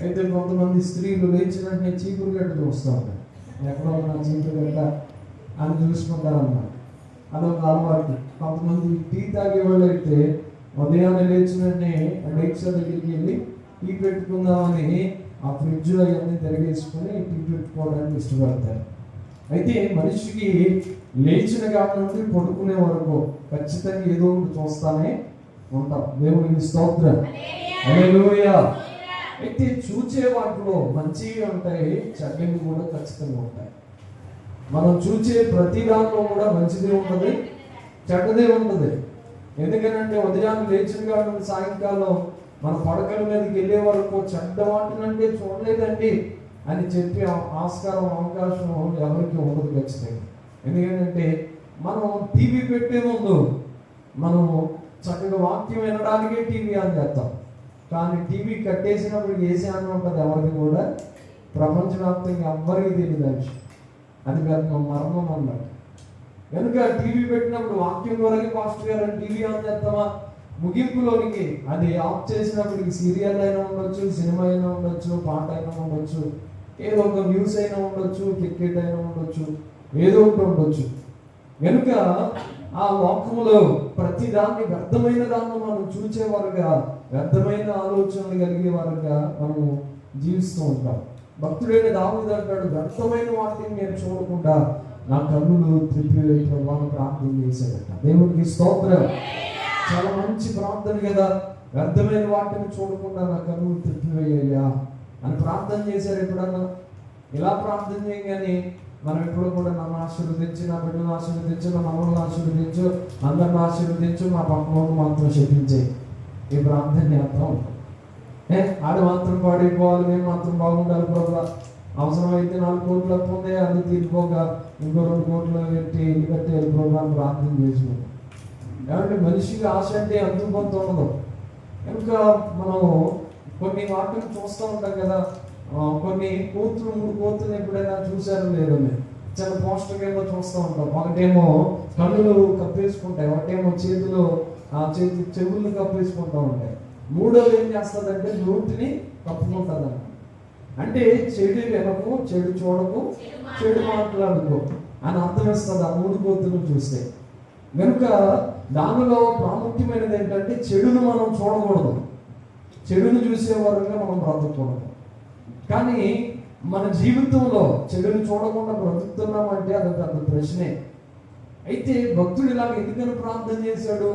అయితే కొంతమంది స్త్రీలు లేచిన వెంటనే చీపురు గడ్డ చూస్తూ ఉంటారు. ఎక్కడో నా చీపురు గడ్డ అని చూసుకుంటారన్నమాట. అదొక అలవాటు. కొంతమంది టీ తాగే వాళ్ళు అయితే ఉదయాన్నే లేచిన వెంటనే డేక్షా దగ్గరికి వెళ్ళి టీ పెట్టుకుందామని ఆ ఫ్రిడ్జ్లో అవన్నీ తిరిగేసుకుని టీ పెట్టుకోవడానికి ఇష్టపడతారు. అయితే మనిషికి లేచిన కాడ నుండి పడుకునే వరకు ఖచ్చితంగా ఏదో ఒకటి చూస్తానే ఉంటాం. దేవునికి స్తోత్రం. హల్లెలూయా. అయితే చూచే వాటిలో మంచివి ఉంటాయి, చెడ్డవి కూడా ఖచ్చితంగా ఉంటాయి. మనం చూచే ప్రతి దాంట్లో కూడా మంచిదే ఉంటుంది, చెడ్డదే ఉంటుంది. ఎందుకంటే ఉదయాన్నే లేచిన కాడ నుండి సాయంకాలం మన పడకల మీదకి వెళ్ళే వరకు చెడ్డ వాటినంటే చూడలేదండి అని చెప్పి ఆస్కారం అవకాశం ఎవరికి ఉండదు ఖచ్చితంగా. ఎందుకంటే మనం టీవీ పెట్టే ముందు మనం చక్కగా వాక్యం వినడానికే టీవీ ఆన్ చేస్తాం. కానీ టీవీ కట్టేసినప్పుడు ఏసీ అని ఉంటుంది, ఎవరికి కూడా ప్రపంచవ్యాప్తంగా ఎవ్వరికి తెలియదు విషయం. అది పెద్ద మరణం అన్నమాట. కనుక టీవీ పెట్టినప్పుడు వాక్యం కొరకే పాస్టర్ గారు టీవీ ఆన్ చేస్తామా, ముగింపులోనికి అది ఆఫ్ చేసినప్పటికి సీరియల్ అయినా ఉండొచ్చు, సినిమా అయినా ఉండొచ్చు, పాట అయినా ఉండొచ్చు, ఏదో ఒక న్యూస్ అయినా ఉండొచ్చు, క్రికెట్ అయినా ఉండొచ్చు, ఏదో ఒకటి ఉండొచ్చు. కనుక ఆ లోకములో ప్రతి దాన్ని వ్యర్థమైన దాన్ని మనం చూసేవారుగా, వ్యర్థమైన ఆలోచనలు కలిగే వారుగా మనం జీవిస్తూ ఉంటాం. భక్తుడైన దావీదు అంటాడు, వ్యర్థమైన వాటిని నేను చూడకుండా నా కన్నులు త్రిప్పివేయడం వాళ్ళు ప్రార్థన చేశాడట. దేవునికి స్తోత్రం. చాలా మంచి ప్రార్థన కదా. వ్యర్థమైన వాటిని చూడకుండా నా కన్నులు త్రిప్పివేయ్యా అని ప్రార్థన చేశారు. ఎప్పుడన్నా ఇలా ప్రార్థన చేయగానే మనం ఎప్పుడు కూడా నన్ను ఆశీర్వదించి, నా బిడ్డను ఆశీర్వదించు, నా మనల్ని ఆశీర్వదించు, అందరిని ఆశీర్వదించు, మా పక్కన మాత్రం చెప్పించే ఈ ప్రార్థన చేస్తా ఉంటాం. ఆడు మాత్రం పాడైపోవాలి, మేము మాత్రం బాగుండాలి ప్రభా, అవసరమైతే 4 కోట్లు అప్పుందే అది తీరిపోగా ఇంకో 2 కోట్లు పెట్టి ఇల్లు కట్టి వెళ్ళిపోగా ప్రార్థన చేసుకుంటాం. కాబట్టి మనిషికి ఆశ అంటే అంతుకొంత ఉండదు. కనుక మనం కొన్ని వాటిని చూస్తూ ఉంటాం కదా. కొన్ని కోతులు 3 కోతులు ఎప్పుడైనా చూసారో లేదో మీరు చిన్న పోస్టర్ ఏమో చూస్తూ ఉంటాం. ఒకటేమో కన్నులు కప్పేసుకుంటాయి, ఒకటేమో చేతులు చెవులు కప్పేసుకుంటూ ఉంటాయి. మూడోది ఏం చేస్తుందంటే నోటిని కప్పుకుంటుంది. అంటే చెడు వినకు, చెడు చూడకు, చెడు మాట్లాడుకో అని అర్థం ఇస్తుంది ఆ 3 కోతులు చూస్తే. కనుక దానిలో ప్రాముఖ్యమైనది ఏంటంటే చెడును మనం చూడకూడదు, చెడును చూసేవారుగా మనం బ్రతకూడదు. కానీ మన జీవితంలో చెడును చూడకుండా బ్రతుకుతున్నామంటే అది పెద్ద ప్రశ్నే. అయితే భక్తుడు ఇలాగ ఎందుకని ప్రార్థన చేశాడు?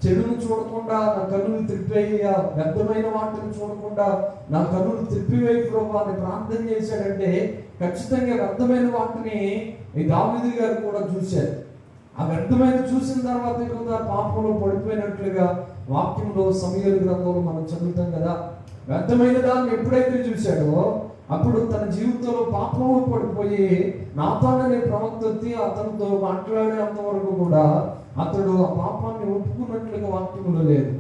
చెడును చూడకుండా నా కన్నులు త్రిప్పివేయ, వ్యర్థమైన వాటిని చూడకుండా నా కన్నులు త్రిప్పివేయ ప్రభా అని ప్రార్థన చేశాడంటే ఖచ్చితంగా వ్యర్థమైన వాటిని ఈ దావీదు గారు కూడా చూశారు. ఆ వ్యర్థమైన చూసిన తర్వాత కూడా పాపంలో పడిపోయినట్లుగా వాక్యంలో సమూయేలు గ్రంథంలో మనం చదువుతాం కదా. వ్యర్థమైన దాన్ని ఎప్పుడైతే చూశాడో అప్పుడు తన జీవితంలో పాపంలో పడిపోయి నాతాన్ అనే ప్రవక్త వచ్చి అతనితో మాట్లాడేంత వరకు కూడా అతడు ఆ పాపాన్ని ఒప్పుకున్నట్లుగా వాక్యంలో లేదు.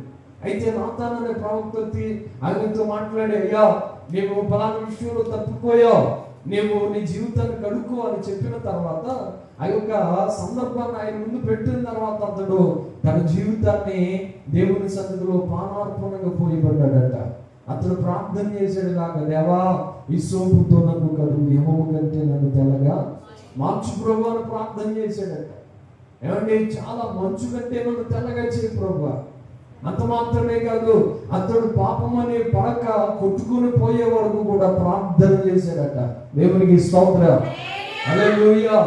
అయితే నాతాన్ అనే ప్రవక్త వచ్చి ఆయనతో మాట్లాడి, అయ్యా నీవు ఫలానా విషయంలో తప్పిపోయావు, నీవు నీ జీవితాన్ని కడుక్కో అని చెప్పిన తర్వాత ఆ యొక్క సందర్భాన్ని ఆయన ముందు పెట్టిన తర్వాత అతడు తన జీవితాన్ని దేవుని సన్నిధిలో పానార్పణంగా పోయబడ్డాడట. అతడు ప్రార్థన చేశాడు లాగా, దేవా ఈ సోపుతో నన్ను కడుగు, యెహోవా కంటే నన్ను తెల్లగా మార్చు ప్రభు అని ప్రార్థన చేశాడట. ఏమంటే చాలా మంచు కంటే నన్ను తెల్లగా చేయి ప్రభు. అంత మాత్రమే కాదు, అతడు పాపం అనే పడక కొట్టుకుని పోయే వరకు కూడా ప్రార్థన చేశాడట. దేవునికి స్తోత్రం. హల్లెలూయా.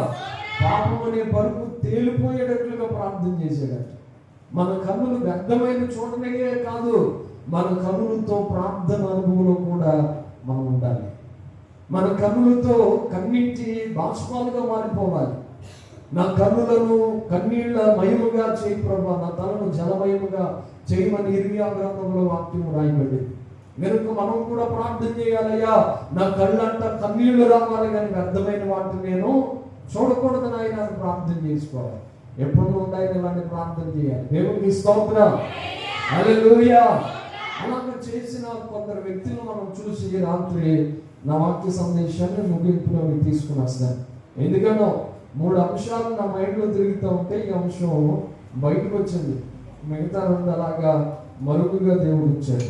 పాపం అనే పరుపు తేలిపోయేటట్లుగా ప్రార్థన చేశాడట. మన కన్నులు వ్యర్థమైన చూడనే కాదు, మన కన్నులతో ప్రార్థన అనుభవంలో కూడా మనం ఉండాలి. మన కన్నులతో కన్నీటి బాష్పాలుగా మారిపోవాలి. నా కన్నులను కన్నీళ్ల మయముగా చేయి ప్రభా, నా తలను జలమయముగా చేయమని ఇర్మియా గ్రంథంలో వాక్యం రాయబడింది. కనుక మనం కూడా ప్రార్థన చేయాలయ్యా, నా కళ్ళంట కన్నీళ్లు రావాలి కానీ వ్యర్థమైన వాటిని నేను చూడకూడదని ఆయన ప్రార్థన చేసుకోవాలి. ఎప్పుడు ఉండాలి ఇలాంటి ప్రార్థన చేయాలి. దేవునికి స్తోత్రం. హల్లెలూయా. అలాగే చేసిన కొందరు వ్యక్తులు మనం చూసి రాత్రి నా వాక్య సందేశాన్ని ముగింపులోకి తీసుకుని వస్తాను. ఎందుకనో 3 అంశాలు నా మైండ్లో తిరుగుతూ ఉంటే ఈ అంశం బయటకు వచ్చింది. మిగతా 2 అలాగా మరుగుగా దేవుడు ఇచ్చాడు.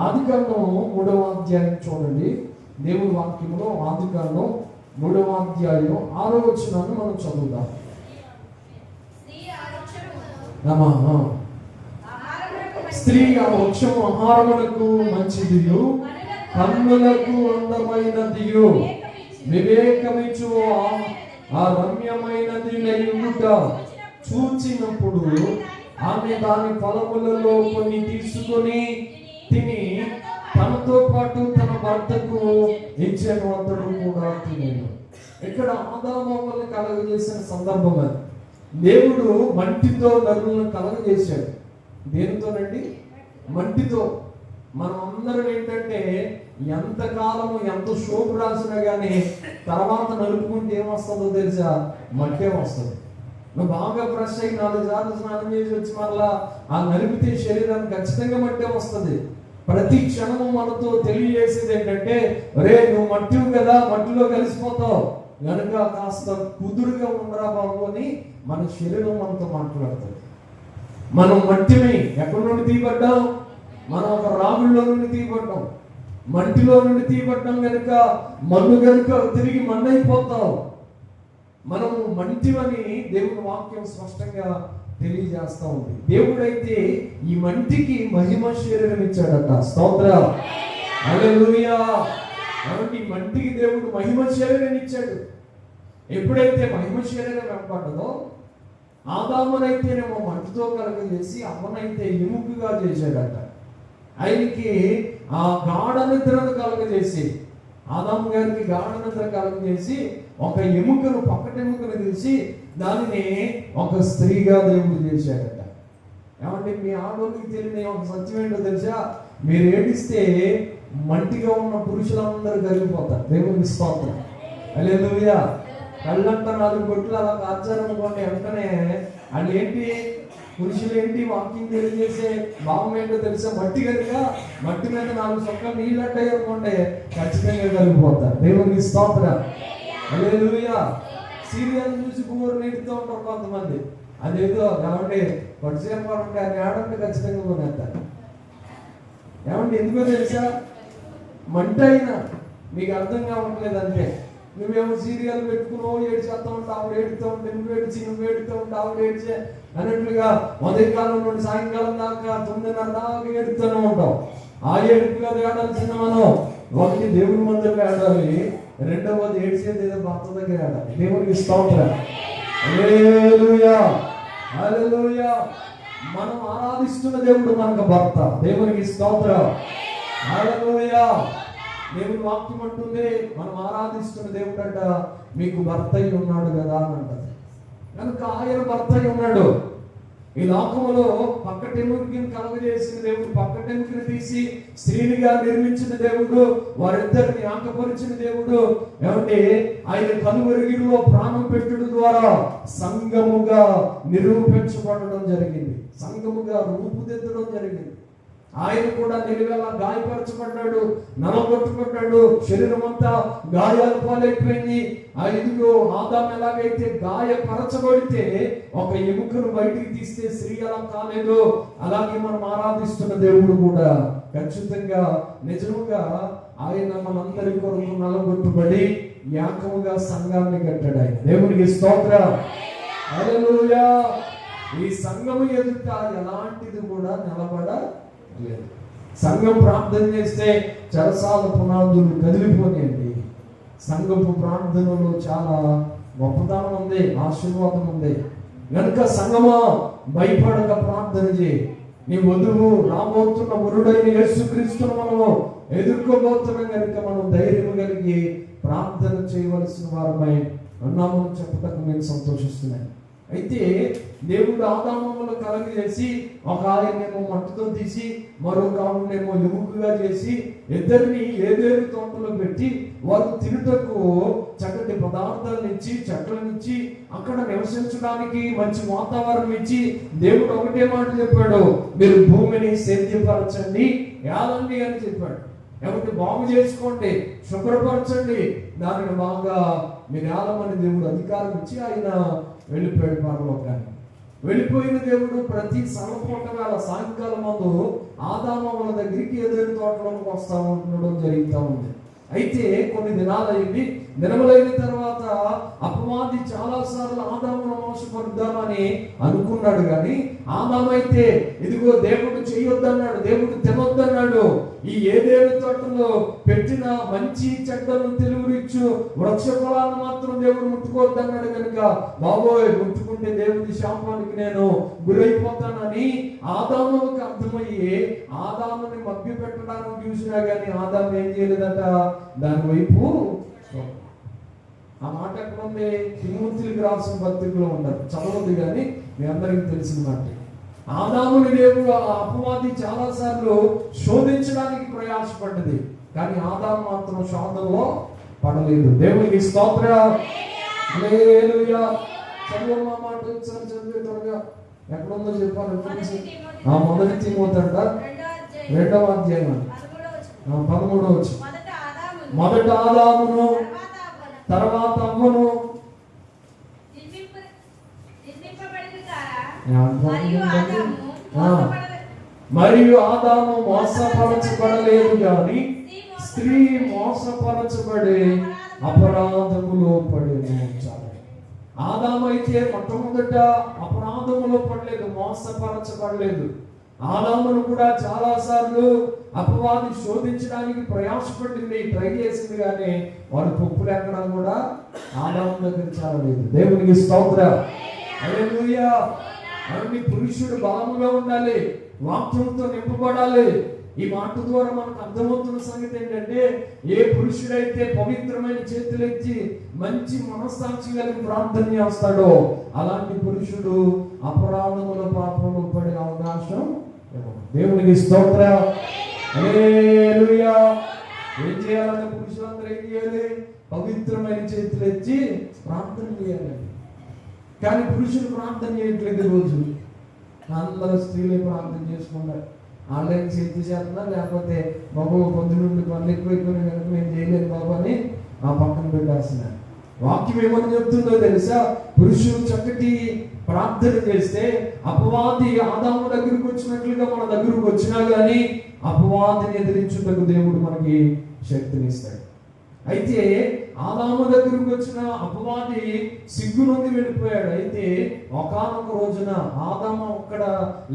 ఆదికాండం 3వ అధ్యాయం చూడండి. దేవుని వాక్యంలో ఆదికాండం 3వ అధ్యాయం 6వ వచనాన్ని మనం చదువుదాం. స్త్రీ ఆ వృక్షము ఆహారమునకు మంచిదియు కన్నులకు అందమైనదియు వివేకమిచ్చు ఆ రమ్యమైనది నయుట చూచినప్పుడు ఆమె దాని ఫలములలో కొన్ని తీసుకొని తిని తనతో పాటు తన భర్తకు ఇచ్చాను, అతడు కూడా తినేను. ఇక్కడ ఆదామవ్వలను కలగజేసిన సందర్భం అది. దేవుడు మంటితో నరులను కలగజేశాడు. దేనితోనండి? మంటితో. మనం అందరం ఏంటంటే ఎంతకాలము ఎంత షోపు రాసినా కానీ తర్వాత నలుపుకుంటే ఏమొస్తుందో తెలుసా? మట్టే వస్తుంది. నువ్వు బాగా ఫ్రెష్ అయ్యి 4 సార్లు స్నానం చేసి వచ్చి మళ్ళా ఆ నలిపితే శరీరానికి ఖచ్చితంగా మట్టే వస్తుంది. ప్రతి క్షణము మనతో తెలియజేసేది ఏంటంటే, రే నువ్వు మట్టివు కదా, మట్టిలో కలిసిపోతావు కనుక కాస్త కుదురుగా ఉండరా బాబు అని మన శరీరం మనతో మాట్లాడుతుంది. మనం మట్టిని ఎక్కడి నుండి తీయబడ్డాం? మనం ఒక రాగుల్లో నుండి తీయబడ్డాం, మంటిలో నుండి తీయబడ్డాం కనుక మన్ను కనుక తిరిగి మన్నైపోతావు. మనము మంటివని దేవుని వాక్యం స్పష్టంగా తెలియజేస్తా ఉంది. దేవుడైతే ఈ మంటికి మహిమ శరీరం ఇచ్చాడట. స్తోత్రం, హల్లెలూయా. కాబట్టి మంటికి దేవుడు మహిమ శరీరం ఇచ్చాడు. ఎప్పుడైతే మహిమ శరీరం ఏర్పడ్డదో ఆదామునైతేనేమో మంటితో కలగజేసి అమ్మనైతే ఎముకగా చేశాడట. ఆయనకి ఆ గాఢ నిద్రను కలగజేసి, ఆదాము గారికి గాఢ నిద్ర కలగజేసి ఒక ఎముకను, పక్కటెముకను తీసి దానిని ఒక స్త్రీగా దేవుడు చేశాడట. ఏమంటే మీ ఆడోళ్ళకి తెలియని ఒక సత్యం ఏంటో తెలుసా? మీరు ఏడిస్తే మంటిగా ఉన్న పురుషులందరూ కలిగిపోతారు. దేవునికి స్తోత్రం, హల్లెలూయా. కళ్ళంట 4 కొట్లు అలా కార్చారనుకోండి, వెంటనే వాళ్ళు ఏంటి, పురుషులు ఏంటి, వాకింగ్ తెలియజేసే భావం ఏంటో తెలుసా? మట్టి కనుక మట్టి మీద 4 చొక్కలు నీళ్ళు అడ్డాయి అనుకోండి, ఖచ్చితంగా కలిగిపోతారు. దేవునికి స్తోత్రం, హల్లెలూయా. సీరియల్ చూసి బోరు నీడుతూ ఉంటారు కొంతమంది. అదేదో ఏమంటే కొద్దిసేపు ఉంటే అది ఆడంటే ఖచ్చితంగా కొనేస్తారు. ఏమంటే ఎందుకో తెలుసా? మంట అయినా మీకు అర్థం కావట్లేదు అంతే. నువ్వేమో సీరియల్ పెట్టుకుని ఏడ్చేస్తూ ఉంటావు, ఆవిడ ఏడుతూ ఉంటే నువ్వు ఏడుతూ ఉంటావు, ఆవిడ ఏడ్చే అన్నట్లుగా ఉదయకాలం నుండి సాయంకాలం దాకా 9:30 దాకా ఏడుతూనే ఉంటావు. ఆ ఏడుపుగా ఏడాల్సిన మనం ఒకటి దేవుని మందిరం ఏడాలి, రెండవది ఏడ్చేది ఏదో భర్త దగ్గర ఏడాలి. దేవునికి స్తోత్రం, హల్లెలూయా, హల్లెలూయా. మనం ఆరాధిస్తున్న దేవుడు మనకు భర్త. దేవునికి స్తోత్రం, హల్లెలూయా. దేవుని వాక్యం అంటుంది మనం ఆరాధిస్తున్న దేవుడు అంట మీకు భర్త అయి ఉన్నాడు కదా అని అంటది. కనుక ఆయన భర్త అయి ఉన్నాడు. ఈ లోకములో పక్కటెముకని కలగజేసిన దేవుడు, పక్కటెముకని తీసి స్త్రీనిగా నిర్మించిన దేవుడు, వారిద్దరిని ఆకపరిచిన దేవుడు. ఏమంటే ఆయన కలువరిగిలో ప్రాణం పెట్టుడు ద్వారా సంఘముగా నిరూపించబడడం జరిగింది, సంఘముగా రూపుదిద్దడం జరిగింది. ఆయన కూడా నిలువెల్లా గాయపరచబడ్డాడు, నలగొట్టుబడ్డాడు, శరీరం అంతా గాయాలు పాలైపోయింది. ఇదిగో ఆదాము ఎలాగైతే గాయపరచబడితే ఒక ఎముకను బయటికి తీస్తే స్త్రీ అలా కాలేదు, అలాగే మనం ఆరాధిస్తున్న దేవుడు కూడా ఖచ్చితంగా నిజముగా ఆయన మనందరి కొరకు నలగొట్టుబడి ఏకముగా సంఘాన్ని కట్టాడు. ఆయన దేవునికి స్తోత్రం, హల్లెలూయా. ఈ సంఘము ఎదుట ఎలాంటిది కూడా నిలబడలేదు. సంఘం ప్రార్థన చేస్తే చెరసాల పునాదులు కదిలిపోయాయండి. సంఘపు ప్రార్థనలో చాలా గొప్పతనం ఉంది, ఆశీర్వాదం ఉంది. కనుక సంఘమా భయపడక ప్రార్థన చేయి. నీ వధువు రాబోతున్న వరుడైన యేసుక్రీస్తును మనము ఎదుర్కోబోతున్నాం కనుక మనం ధైర్యం కలిగి ప్రార్థన చేయవలసిన వారమై ఉన్నామని చెప్పటకు నేను సంతోషిస్తున్నాను. అయితే దేవుడు ఆదామును కలగజేసి ఒక ఆయనేమో మట్టితో తీసి మరొక ఆవునేమో ఎముకగా చేసి ఇద్దరిని ఏదేరు తోటలో పెట్టి వారు తినుటకు చక్కటి పదార్థాలను ఇచ్చి, చెట్లను ఇచ్చి, అక్కడ నివసించడానికి మంచి వాతావరణం ఇచ్చి దేవుడు ఒకటే మాట చెప్పాడు, మీరు భూమిని సేద్యపరచండి, ఏలండి అని చెప్పాడు. కాబట్టి బాగు చేసుకోండి, శుభ్రపరచండి, దానిని బాగా మీరు ఏలమని దేవుడు అధికారం ఇచ్చి ఆయన వెళ్ళిపోయాడు పరలోకానికి. వెళ్ళిపోయిన దేవుడు ప్రతి సర్వపూట వేళ సాయంకాలం మందు ఆదాము వాళ్ళ దగ్గరికి ఏదైనా తోటలోకి వస్తా ఉండడం జరుగుతూ ఉంది. అయితే కొన్ని దినాలైంది. దినములైన తర్వాత అపవాది చాలా సార్లు ఆదామును మోసపరుద్దామని అనుకున్నాడు. కానీ ఆదామైతే ఇదిగో దేవుడు చేయొద్దన్నాడు, దేవుడు తినొద్దన్నాడు. ఈ ఏదేడు తోటలో పెట్టిన మంచి చెడ్డలను తెలుగురిచ్చు వృక్ష ఫలాలను మాత్రం దేవుడు ముట్టుకోవద్దన్నాడు. కనుక బాబోయ్ ముట్టుకుంటే దేవుడి శాపానికి నేను గురైపోతానని ఆదాముకి అర్థమయ్యి ఆదాముని మభ్య పెట్టడానికి చూసినా కానీ ఆదాము ఏం చేయలేదట, దాని వైపు. ఆ మాట ఎక్కడ ఉంది? తిమోతికి రాసిన పత్రికలో ఉండదు, చదవద్దు, కానీ మీ అందరికీ తెలిసిన మాట. ఆదాముని దేవుడు అపవాది చాలా సార్లు శోధించడానికి ప్రయాసపడ్డది, కానీ ఆదాము మాత్రం శోధనలో పడలేదు. దేవునికి స్తోత్రం. హల్లెలూయా. చదువు ఆ మాట ఒకసారి చదివే త్వరగా. ఎక్కడుందో చెప్పాలి. మొదటి తిమోతి అంట 2వ అధ్యాయం 13వ వచనం. మొదట ఆదామును తర్వాత అవ్వను మరియు ఆదాము మోసపరచబడలేదు గాని స్త్రీ మోసపరచబడి అపరాధములో పడేను. ఆదాము అయితే మొట్టమొదట అపరాధములో పడలేదు, మోసపరచబడలేదు. ఆదామును కూడా చాలా సార్లు అపవాది శోధించడానికి ప్రయాసపడింది, ట్రై చేసింది, కానీ వాడు పప్పులు ఎక్కడం కూడా ఆదాము దగ్గర చాలలేదు. దేవునికి స్తోత్రం. హల్లెలూయా. అవన్నీ పురుషుడు బలముగా ఉండాలి, వాక్యంతో నింపబడాలి. ఈ మాట ద్వారా మనకు అర్థమవుతున్న సంగతి ఏంటంటే, ఏ పురుషుడైతే పవిత్రమైన చేతులెత్తి మంచి మనస్సాక్షి కలిగి ప్రార్థన చేస్తాడో అలాంటి పురుషుడు అపరాధముల పాపంలో పడే అవకాశం. దేవునికి స్తోత్రం. హల్లెలూయా. ఏం చేయాలంటే పురుషులందరూ ఏం చేయాలి? పవిత్రమైన చేతులెత్తి ప్రార్థన చేయాలి. కానీ పురుషులు ప్రార్థన చేయట్లేదు. రోజు అందరూ స్త్రీలే ప్రార్థన చేసుకున్నారు. ఆన్లైన్ చేతి చేస్తున్నారు, లేకపోతే బాబు పొద్దు నుండి పనులు ఎక్కువ కనుక నేను చేయలేదు బాబు అని ఆ పక్కన పెట్టేస్తున్నారు. వాక్యం ఏమని చెప్తుందో తెలుసా? పురుషులు చక్కటి ప్రార్థన చేస్తే అపవాది ఆదాము దగ్గరికి వచ్చినట్లుగా మన దగ్గరకు వచ్చినా కానీ అపవాదిని ఎదిరించుటకు దేవుడు మనకి శక్తినిస్తాడు. అయితే ఆదాము దగ్గరకు వచ్చిన అపవాది సిగ్గు నుండి వెళ్ళిపోయాడు. అయితే ఒకానొక రోజున ఆదాము అక్కడ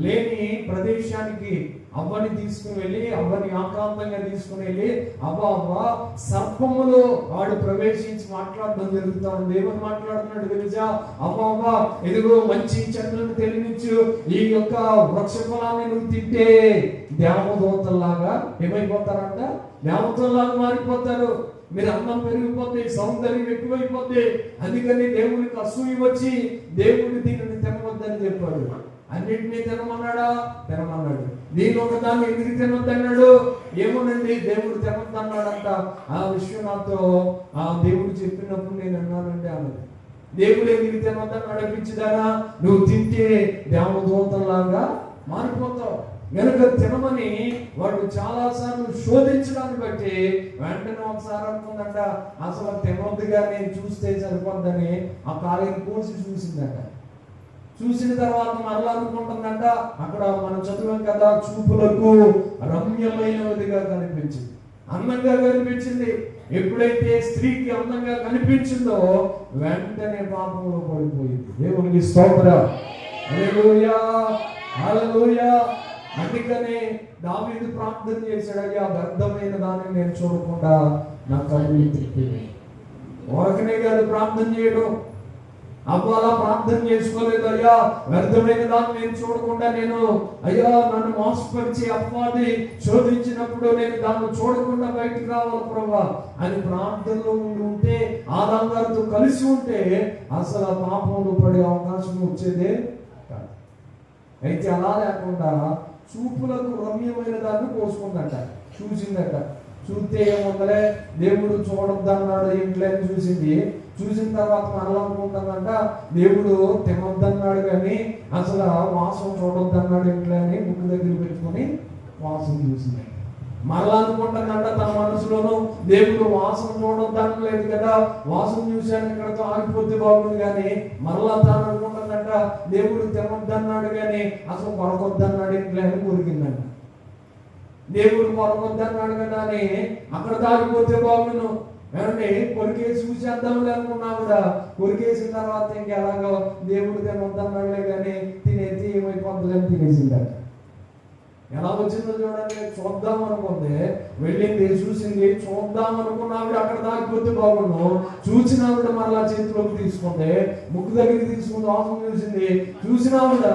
లేని ప్రదేశానికి అవ్వని తీసుకుని వెళ్ళి, అవ్వని ఆకాంతంగా తీసుకుని వెళ్ళి, అవ్వ సర్పములో వాడు ప్రవేశించి మాట్లాడడం జరుగుతా ఉంది. ఏమని మాట్లాడుతున్నాడు తెలుసా? అవ్వ ఎదుగో మంచి చెట్లను తెలియచ్చు, ఈ యొక్క వృక్ష ఫలాన్ని నువ్వు తింటే దేవదూతల్లాగా ఏమైపోతారంట? దేవతల్లాగా మారిపోతారు. మీరు అన్నం పెరిగిపోతే, సౌందర్యం ఎక్కువైపోతే, అందుకని దేవునికి అసూయ వచ్చి దేవుడు దీనిని తినవద్దని చెప్పాడు. అన్నింటినీ తినమన్నాడా? తినమన్నాడు. దీని ఒకదాన్ని ఎందుకు తినొద్దన్నాడు? ఏమోనండి దేవుడు తినొద్దన్నాడంట. ఆ విషయం నాతో ఆ దేవుడు చెప్పినప్పుడు నేను అన్నానండి అన్నది. దేవుడు ఎందుకు తినొద్దని నడిపించదానా? నువ్వు తింటే దేవదూతల్లాగా మారిపోతావు. కనుక తినమని వాడు చాలా సార్లు శోధించడాన్ని బట్టి వెంటనే ఒకసారి అనుకుందంట, అసలు తినొద్దుగా నేను చూస్తే సరిపోద్దని ఆ కాలేజీ కోర్సు చూసిందట. చూసిన తర్వాత మరలా అనుకుంటుందంట, అక్కడ మనం చదివాం కదా, చూపులకు రమ్యమైనదిగా కనిపించింది, అందంగా కనిపించింది. ఎప్పుడైతే స్త్రీకి అందంగా కనిపించిందో వెంటనే పాపంలో పడిపోయింది. దేవునికి స్తోత్రం. హల్లెలూయా. హల్లెలూయా. అందుకనే దావీదు ప్రార్థన చేశాడు, అయ్యా వ్యర్థమైన దాన్ని నేను చూడకుండా నా కళ్ళు తిప్పింది. ఓరకనే కాదు ప్రార్థన చేయడం, అప్పుడు అలా ప్రార్థన చేసుకోలేదు. అయ్యా వ్యర్థమైన దాన్ని నేను చూడకుండా, నేను అయ్యా నన్ను మోసపరిచి అపవాది శోధించినప్పుడు నేను దాన్ని చూడకుండా బయటికి రావాలి ప్రభా అని ప్రార్థనలో ఉంటే, ఆదాము గారితో కలిసి ఉంటే అసలు ఆ పాపంలో పడే అవకాశం వచ్చేదే కాదు. అయితే అలా లేకుండా చూపులకు రమ్యమైన దాన్ని కోసుకుందట, చూసిందట. చూస్తే ఏముందలే దేవుడు చూడొద్దన్నాడు ఇంట్లో అని చూసింది. చూసిన తర్వాత మరలా అనుకుంటుందంట, దేవుడు తినొద్దన్నాడు కానీ అసలు వాసం చూడొద్దన్నాడు ఇంట్లో అని ముక్కు దగ్గర పెట్టుకొని వాసం చూసింది. మరలా అనుకుంటుందంట తన మనసులోనూ, దేవుడు వాసన చూడొద్దనలేదు కదా, వాసన చూశాను ఇక్కడతో ఆగిపోతే బాగుంది. కానీ మరలా తాను అనుకుంటుందంట, ఏమనుకుందంట, దేవుడు తినొద్దన్నాడు కానీ అసలు కొరకొద్దన్నాడు ఇంట్లో అని కొరికిందంట. దేవుడు కొరకొద్దన్నాడు కదా అని అక్కడ దాగిపోతే బాగును, ఏమంటే కొరికేసి చూసేద్దాంలే అనుకున్నా కూడా కొరికేసిన తర్వాత ఇంకెలాగో దేవుడు తినొద్దన్నాడులే కానీ తినేసి ఏమైపోతుంది అని తినేసిందట. ఎలా వచ్చిందో చూడండి. చూద్దాం అనుకుంది, వెళ్ళింది, చూసింది, చూద్దాం అనుకున్నావిడ అక్కడ దాగిపోతే బాగుండు, చూసినావిడ మరలా చేతిలోకి తీసుకుంది, ముక్కు దగ్గరికి తీసుకుంది, ఆఫం చూసినావిడ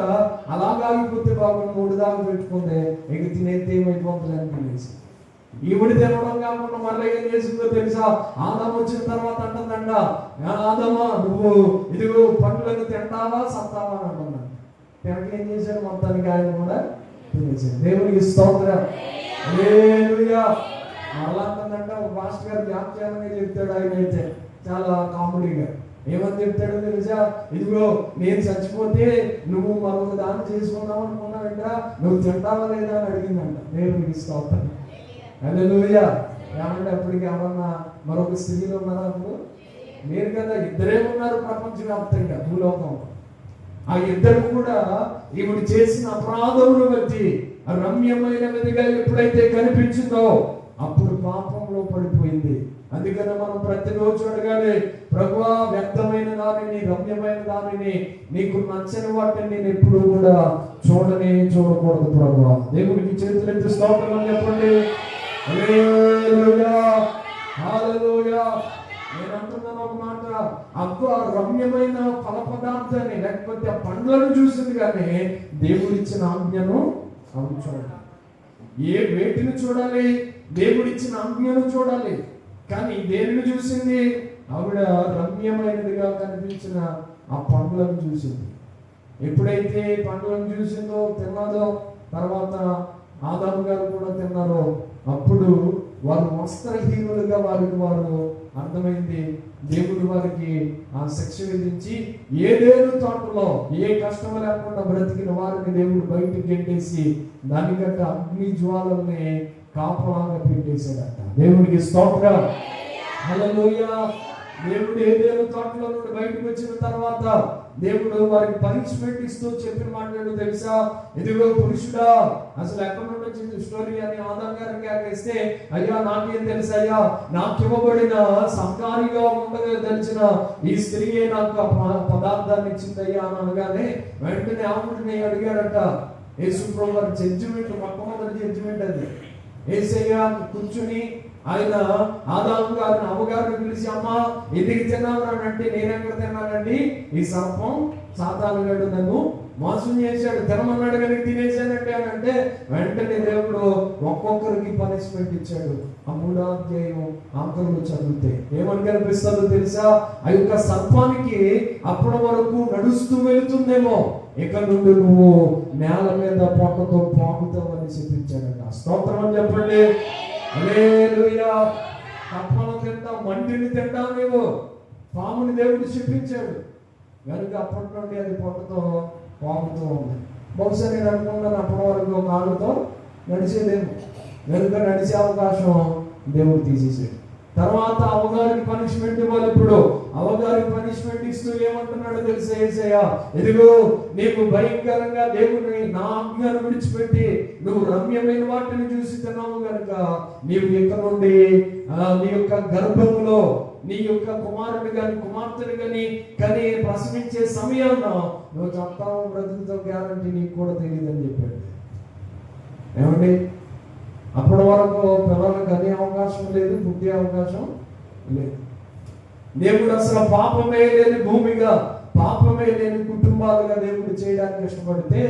అలాగాగిపోతే బాగుండు, 3 దాకా పెట్టుకుంది, ఇక తినేది ఏమైపోతుంది అని తినేసి. ఈవిడ తినడం కాకుండా మళ్ళీ ఏం చేసిందో తెలుసా? ఆదాము వచ్చిన తర్వాత అంటుందంట, ఆదామా నువ్వు ఇదిగో పండ్లను తింటావా సత్తావా అని అంటున్నాడు. తినక ఏం చేశాడు? మొత్తానికి ఆయన కూడా తినేసాడు. దేవునికి స్తోత్రం. హల్లెలూయా. మరలా అంటుందంట, ఒక మాస్టర్ గారు వ్యాఖ్యానంగా చెప్తాడు, ఆయన అయితే చాలా కామెడీగా. ఏమని చెప్తాడో తెలుసా? ఇదిగో నేను చచ్చిపోతే నువ్వు మరొక దాన్ని చేసుకుందాం అనుకున్నావంట, నువ్వు తింటావా లేదా అని అడిగిందంట. దేవునికి స్తోత్రం. హల్లెలూయా. ఏమంటే అప్పటికి ఎవరన్నా మరొక స్థితిలో ఉన్నారా? అప్పుడు మీరు కదా, ఇద్దరే ఉన్నారు ప్రపంచవ్యాప్తంగా భూలోకంలో. ఆ ఇద్దరు కూడా ఈవిడ చేసిన అపరాధమును బట్టి రమ్యమైన విధిగా ఎప్పుడైతే కనిపించిందో అప్పుడు పాపంలో పడిపోయింది. అందుకని మనం ప్రతిరోజు అడగాలి, ప్రభువా వ్యక్తమైన దానిని, రమ్యమైన దానిని, నీకు నచ్చని వాటిని నేను ఎప్పుడు కూడా చూడకూడదు ప్రభువా. దేవునికి చేతులెత్తి స్తోత్రం చెప్పండి. హల్లెలూయా, హల్లెలూయా. నేను అంటున్నాను ఒక మాట, అక్క రమ్యమైన ఫల పదార్థాన్ని లేకపోతే ఆ పండ్లను చూసింది కానీ దేవుడిచ్చిన ఆజ్ఞను ఆమె చూడాలి. వేటిని చూడాలి? దేవుడిచ్చిన ఆజ్ఞను చూడాలి. కానీ దేనిని చూసింది? ఆవిడ రమ్యమైనదిగా కనిపించిన ఆ పండ్లను చూసింది. ఎప్పుడైతే పండ్లను చూసిందో, తిన్నదో, తర్వాత ఆదాము గారు కూడా తిన్నారో, అప్పుడు వారు వస్త్రహీనులుగా వారు అర్థమైంది. దేవుడు వారికి ఆ శిక్ష విధించి ఏదేను తోటలో ఏ కష్టం లేకుండా బ్రతికిన వారిని దేవుడు బయటికి గెంటేసి దానికంటే అగ్ని జ్వాలల్ని కాపలాగా పెట్టేశాడట. దేవుడికి స్తోత్రం. హల్లెలూయా. దేవుడు ఏదేను తోటలో నుండి బయటకు వచ్చిన తర్వాత దేవుడు వారికి పనిష్మెంట్ ఇస్తూ చెప్పిన మాట్లాడు తెలుసా? ఇదిగో పురుషుడా, అసలు ఎక్కడి నుండి వచ్చింది స్టోరీ అని ఆదాం గారికి ఆగేస్తే, అయ్యా నాకేం తెలుసు అయ్యా, నాకు ఇవ్వబడిన సంకారిగా ఉండదలిచిన ఈ స్త్రీయే నాకు ఆ పదార్థాన్ని ఇచ్చిందయ్యా అని అనగానే వెంటనే ఆవిడని అడిగాడట. యేసు ప్రభువు వారి జడ్జిమెంట్, మొట్టమొదటి జడ్జిమెంట్ అది. యేసయ్య కూర్చుని ఆయన ఆదాము గారిని, అమ్మగారిని పిలిచి, అమ్మ ఎందుకు తిన్నావు అని అంటే, నేనెక్కడ తిన్నానండి, ఈ సర్పం సాతాను గాడు నన్ను మోసం చేశాడు, తినమన్నాడు కానీ తినేశానంటే అని అంటే వెంటనే దేవుడు ఒక్కొక్కరికి పనిష్మెంట్ ఇచ్చాడు. ఆ 3వ అధ్యాయం ఆఖరులో చదివితే ఏమని కనిపిస్తుందో తెలుసా? ఆ యొక్క సర్పానికి అప్పటి వరకు నడుస్తూ వెళుతుందేమో, ఇక నుండి నువ్వు నేల మీద పొట్టతో పాకుతావని చెప్పించాడట. స్తోత్రం అని చెప్పండి. హల్లెలూయా. కప్పను తింటావు, మంటిని తింటావు, నీవు పాముని దేవుడు చెప్పించాడు కనుక అప్పటి నుండి అది పొట్టతో పాముతూ ఉంది. బహుశా నేను అనుకున్నాను అప్పటి వరకు కాళ్ళతో నడిచేదేమో, కనుక నడిచే అవకాశం దేవుడు తీసేసాడు. తర్వాత అవగారికి పనిష్మెంట్ ఇవ్వాలి. ఇప్పుడు అవగారికి పనిష్మెంట్ ఇస్తూ ఏమంటున్నాడు తెలుసా యేసయ్య? ఇదిగో నీకు భయంకరంగా దేవుని నా ఆజ్ఞను విడిచిపెట్టి నువ్వు రమ్యమైన వాటిని చూసి తిన్నావు కనుక నీవు ఇక్కడ నుండి నీ యొక్క గర్భములో నీ యొక్క కుమారుని కానీ కుమార్తెను కానీ ప్రసవించే సమయంలో నువ్వు చస్తావు, బ్రతుకుతో గ్యారంటీ నీకు కూడా తెలియదు అని చెప్పాడు. ఏమండి, అప్పటి వరకు పిల్లలకు కనే అవకాశం లేదు, పుట్టే అవకాశం లేదు. దేవుడు అసలు పాపమే లేని భూమిగా, పాపమే లేని కుటుంబాలుగా దేవుడు చేయడానికి ఇష్టపడితే,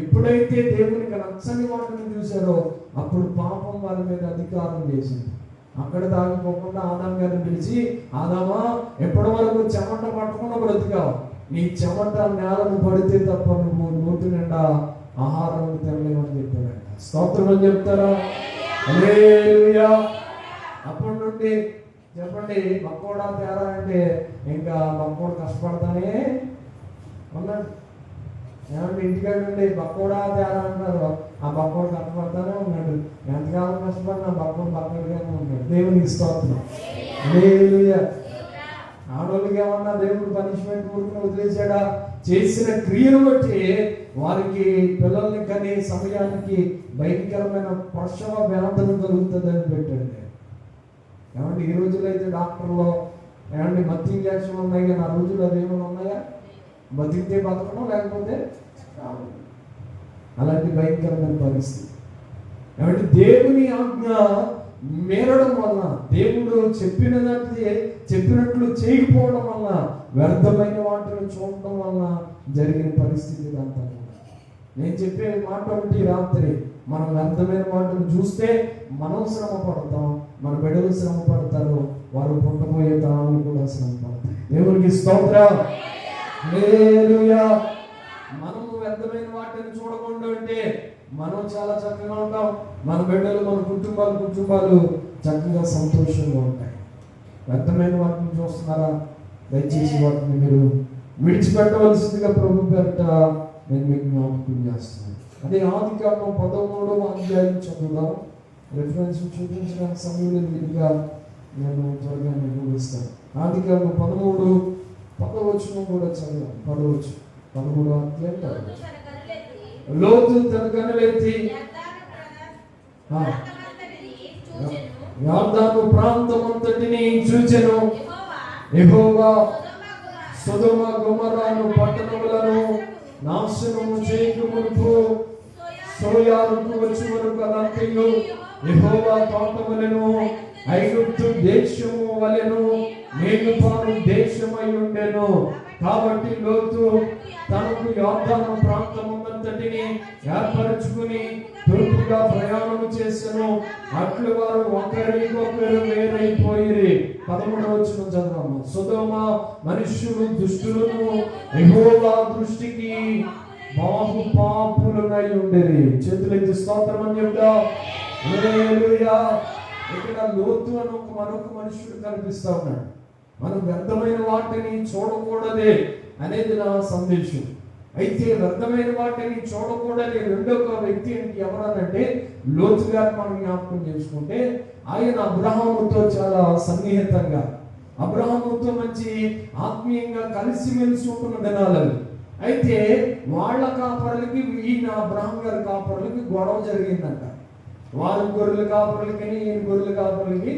ఎప్పుడైతే దేవునికి నచ్చని వాటిని చూశారో అప్పుడు పాపం వారి మీద అధికారం చేసింది. అక్కడ దాగిపోకుండా ఆదాం గారిని పిలిచి, ఆదామా ఎప్పటి వరకు చెమట పట్టకుండా బ్రతికావు, నీ చెమట నేలను పడితే తప్ప నువ్వు నోటి నిండా ఆహారం తినలేమని చెప్పాడంట. స్తోత్రం అని చెప్తారా? హల్లెలూయా. అప్పటి నుండి చెప్పండి, మక్కోడా తేరా అంటే ఇంకా మక్కోడు కష్టపడతానే ఉన్నాడు. ఏమంటే ఇంటికాడ నుండి బక్కోడా తేరా అంటారు, ఆ బక్కోడు కష్టపడతానే ఉన్నాడు. ఎంతకాలం కష్టపడినా బక్కోడు బక్కడిగానే ఉన్నాడు. దేవునికి స్తోత్రం. హల్లెలూయా. ఆడోళ్ళకి ఏమన్నా దేవుడు పనిష్మెంట్ ఊరికి వదిలేసాడా? చేసిన క్రియను బట్టి వారికి పిల్లల్ని కనే సమయానికి భయంకరమైన ప్రసవ వేదన కలుగుతుందని పెట్టండి. ఏమంటే ఈ రోజుల్లో అయితే డాక్టర్లో ఏమంటే మత్తు ఇంజక్షన్ ఉన్నాయి, కానీ ఆ రోజుల్లో అదేమైనా ఉన్నాయా? బతికితే బతకడం, లేకపోతే అలాంటి భయంకరమైన పరిస్థితి. ఏమంటే దేవుని ఆజ్ఞ మేరడం వల్ల, దేవుడు చెప్పినట్లు చేయకపోవడం వల్ల, వ్యర్థమైన వాటిని చూడటం వల్ల జరిగిన పరిస్థితి ఇదంతా. నేను చెప్పే మాట ఒకటి, రాత్రి మనం వ్యర్థమైన వాటిని చూస్తే మనం శ్రమ పడతాం, మన బిడ్డలు శ్రమ పడతారు, వారు పుట్టబోయే తరాలు కూడా శ్రమ పడతాయి. దేవునికి స్తోత్రం. హల్లెలూయా. మనము వ్యర్థమైన వాటిని చూడకుండా ఉంటే మనం చాలా చక్కగా ఉంటాం, మన బిడ్డలు, మన కుటుంబాలు చక్కగా సంతోషంగా ఉంటాయి. వ్యర్థమైన వాటిని చూస్తున్నారా? దయచేసి వాటిని మీరు విడిచిపెట్టవలసిందిగా ప్రభు పేరిట నేను మీకు జ్ఞాపకం చేస్తున్నాను. అదే ఆదికాండం 13వ అధ్యాయం చదువుదాం. రిఫరెన్స్ చూపించడానికి సమయంలో మీరుగా నేను త్వరగా నిర్వహిస్తాను. ఆదికాండం 13:10 కూడా చదివాను. 13వ అధ్యాయం. లోతు తన కనులెత్తి యొర్దాను ప్రాంతమంతటిని చూచెను. యెహోవా సొదొమ గొమొర్రాను పట్టణములను నాశనము చేయకమునుపు సోయారుకు వచ్చి వరకు అదంతయు యెహోవా తోటములను ఐగుప్తు దేశము వలెను మేలుపాలు దేశమై ఉండెను. కాబట్టి లోతు తనకు యొర్దాను ప్రాంతమంతటిని ఏర్పరచుకుని తూర్పుగా ప్రయాణం చేసెను. అట్లు వారు ఒకరికొకరు వేరైపోయిరి. 13వ వచనం చదవము. సొదొమ మనుష్యులు దుష్టులను యెహోవా దృష్టికి బాహుపాపులనై ఉండేది. చేతులెత్తి స్తోత్రం అని చెప్తా. హల్లెలూయా. ఇక్కడ లోతు అని మరొక మనుషుడు కనిపిస్తా ఉన్నాడు. మనం వ్యర్థమైన వాటిని చూడకూడదే అనేది నా సందేశం. అయితే వ్యర్థమైన వాటిని చూడకూడని రెండొక వ్యక్తి ఎవరనంటే లోతు గారు మనం జ్ఞాపకం చేసుకుంటే, ఆయన అబ్రహాముతో చాలా సన్నిహితంగా, అబ్రహాముతో మంచి ఆత్మీయంగా కలిసిమెలిసి ఉంటున్న దినాలు. అయితే వాళ్ళ కాపరులకి, ఈయన అబ్రహాం గారి కాపరులకి గొడవ జరిగిందంట. వారి గొర్రెల కాపరులకి ఈయన గొర్రెల కాపరులకి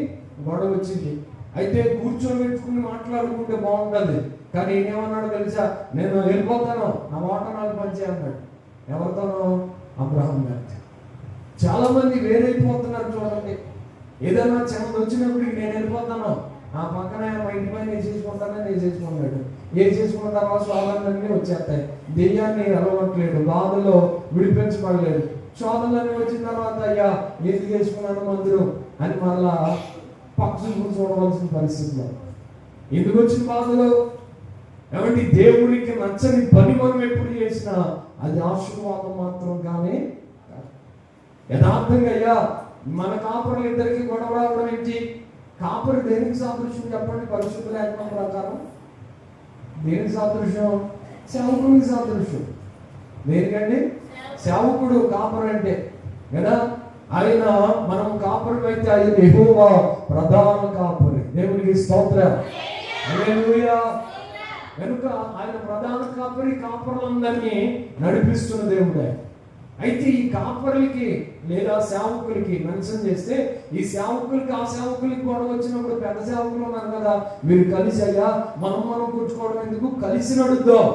గొడవ వచ్చింది. అయితే కూర్చోబెట్టుకుని మాట్లాడుకుంటే బాగుంటుంది, కానీ ఏమన్నాడు తెలుసా? నేను వెళ్ళిపోతాను, నా మాట నాకు మంచి అన్నాడు. ఎవరితోనో? అబ్రహాం గారితో. చాలా మంది వేరైపోతున్నారు చూడండి. ఏదైనా చెమట వచ్చినప్పటికి నేను వెళ్ళిపోతాను, ఆ పక్కన మా ఇంటి పైన వేసేసుకుంటానని వేసేసుకున్నాడు. వేసేసుకున్న తర్వాత శోధనలన్నీ వచ్చేస్తాయి. దెయ్యాన్ని అలవట్లేదు, బాధలో విడిపించబడలేదు. శోధనలన్నీ వచ్చిన తర్వాత అయ్యా ఎందుకు వేసుకున్నాను మందులు అని మళ్ళా పక్షులు చూడవలసిన పరిస్థితిలో. ఎందుకు వచ్చిన బాధలు? కాబట్టి దేవుడికి నచ్చని పని మనం ఎప్పుడు చేసినా అది ఆశీర్వాదం మాత్రం కానీ యథార్థంగా. అయ్యా మన కాపరులు ఇద్దరికి గొడవ రావడం ఏంటి? కాపరు దేనికి సాదృశ్యం చెప్పండి? పరిశుద్ధ లేఖనం ప్రకారం దేనికి సాదృశ్యం? సేవకుడికి సాదృశ్యం. దేనికండి? సేవకుడు కాపరు అంటే కదా. ఆయన మనం కాపరు అయితే ఆయన యెహోవా ప్రధాన కాపరి. దేవునికి స్తోత్రం. హల్లెలూయా. కనుక ఆయన ప్రధాన కాపరి, కాపరులందరినీ నడిపిస్తున్న దేవుడే. అయితే ఈ కాపరులకి లేదా సేవకులకి మెన్షన్ చేస్తే, ఈ సేవకులకి ఆ సేవకులకి గొడవ వచ్చినప్పుడు పెద్ద సేవకులు ఉన్నారు కదా, మీరు కలిసి అయ్యా మనం కూర్చుకోవడం ఎందుకు, కలిసి నడుద్దాం,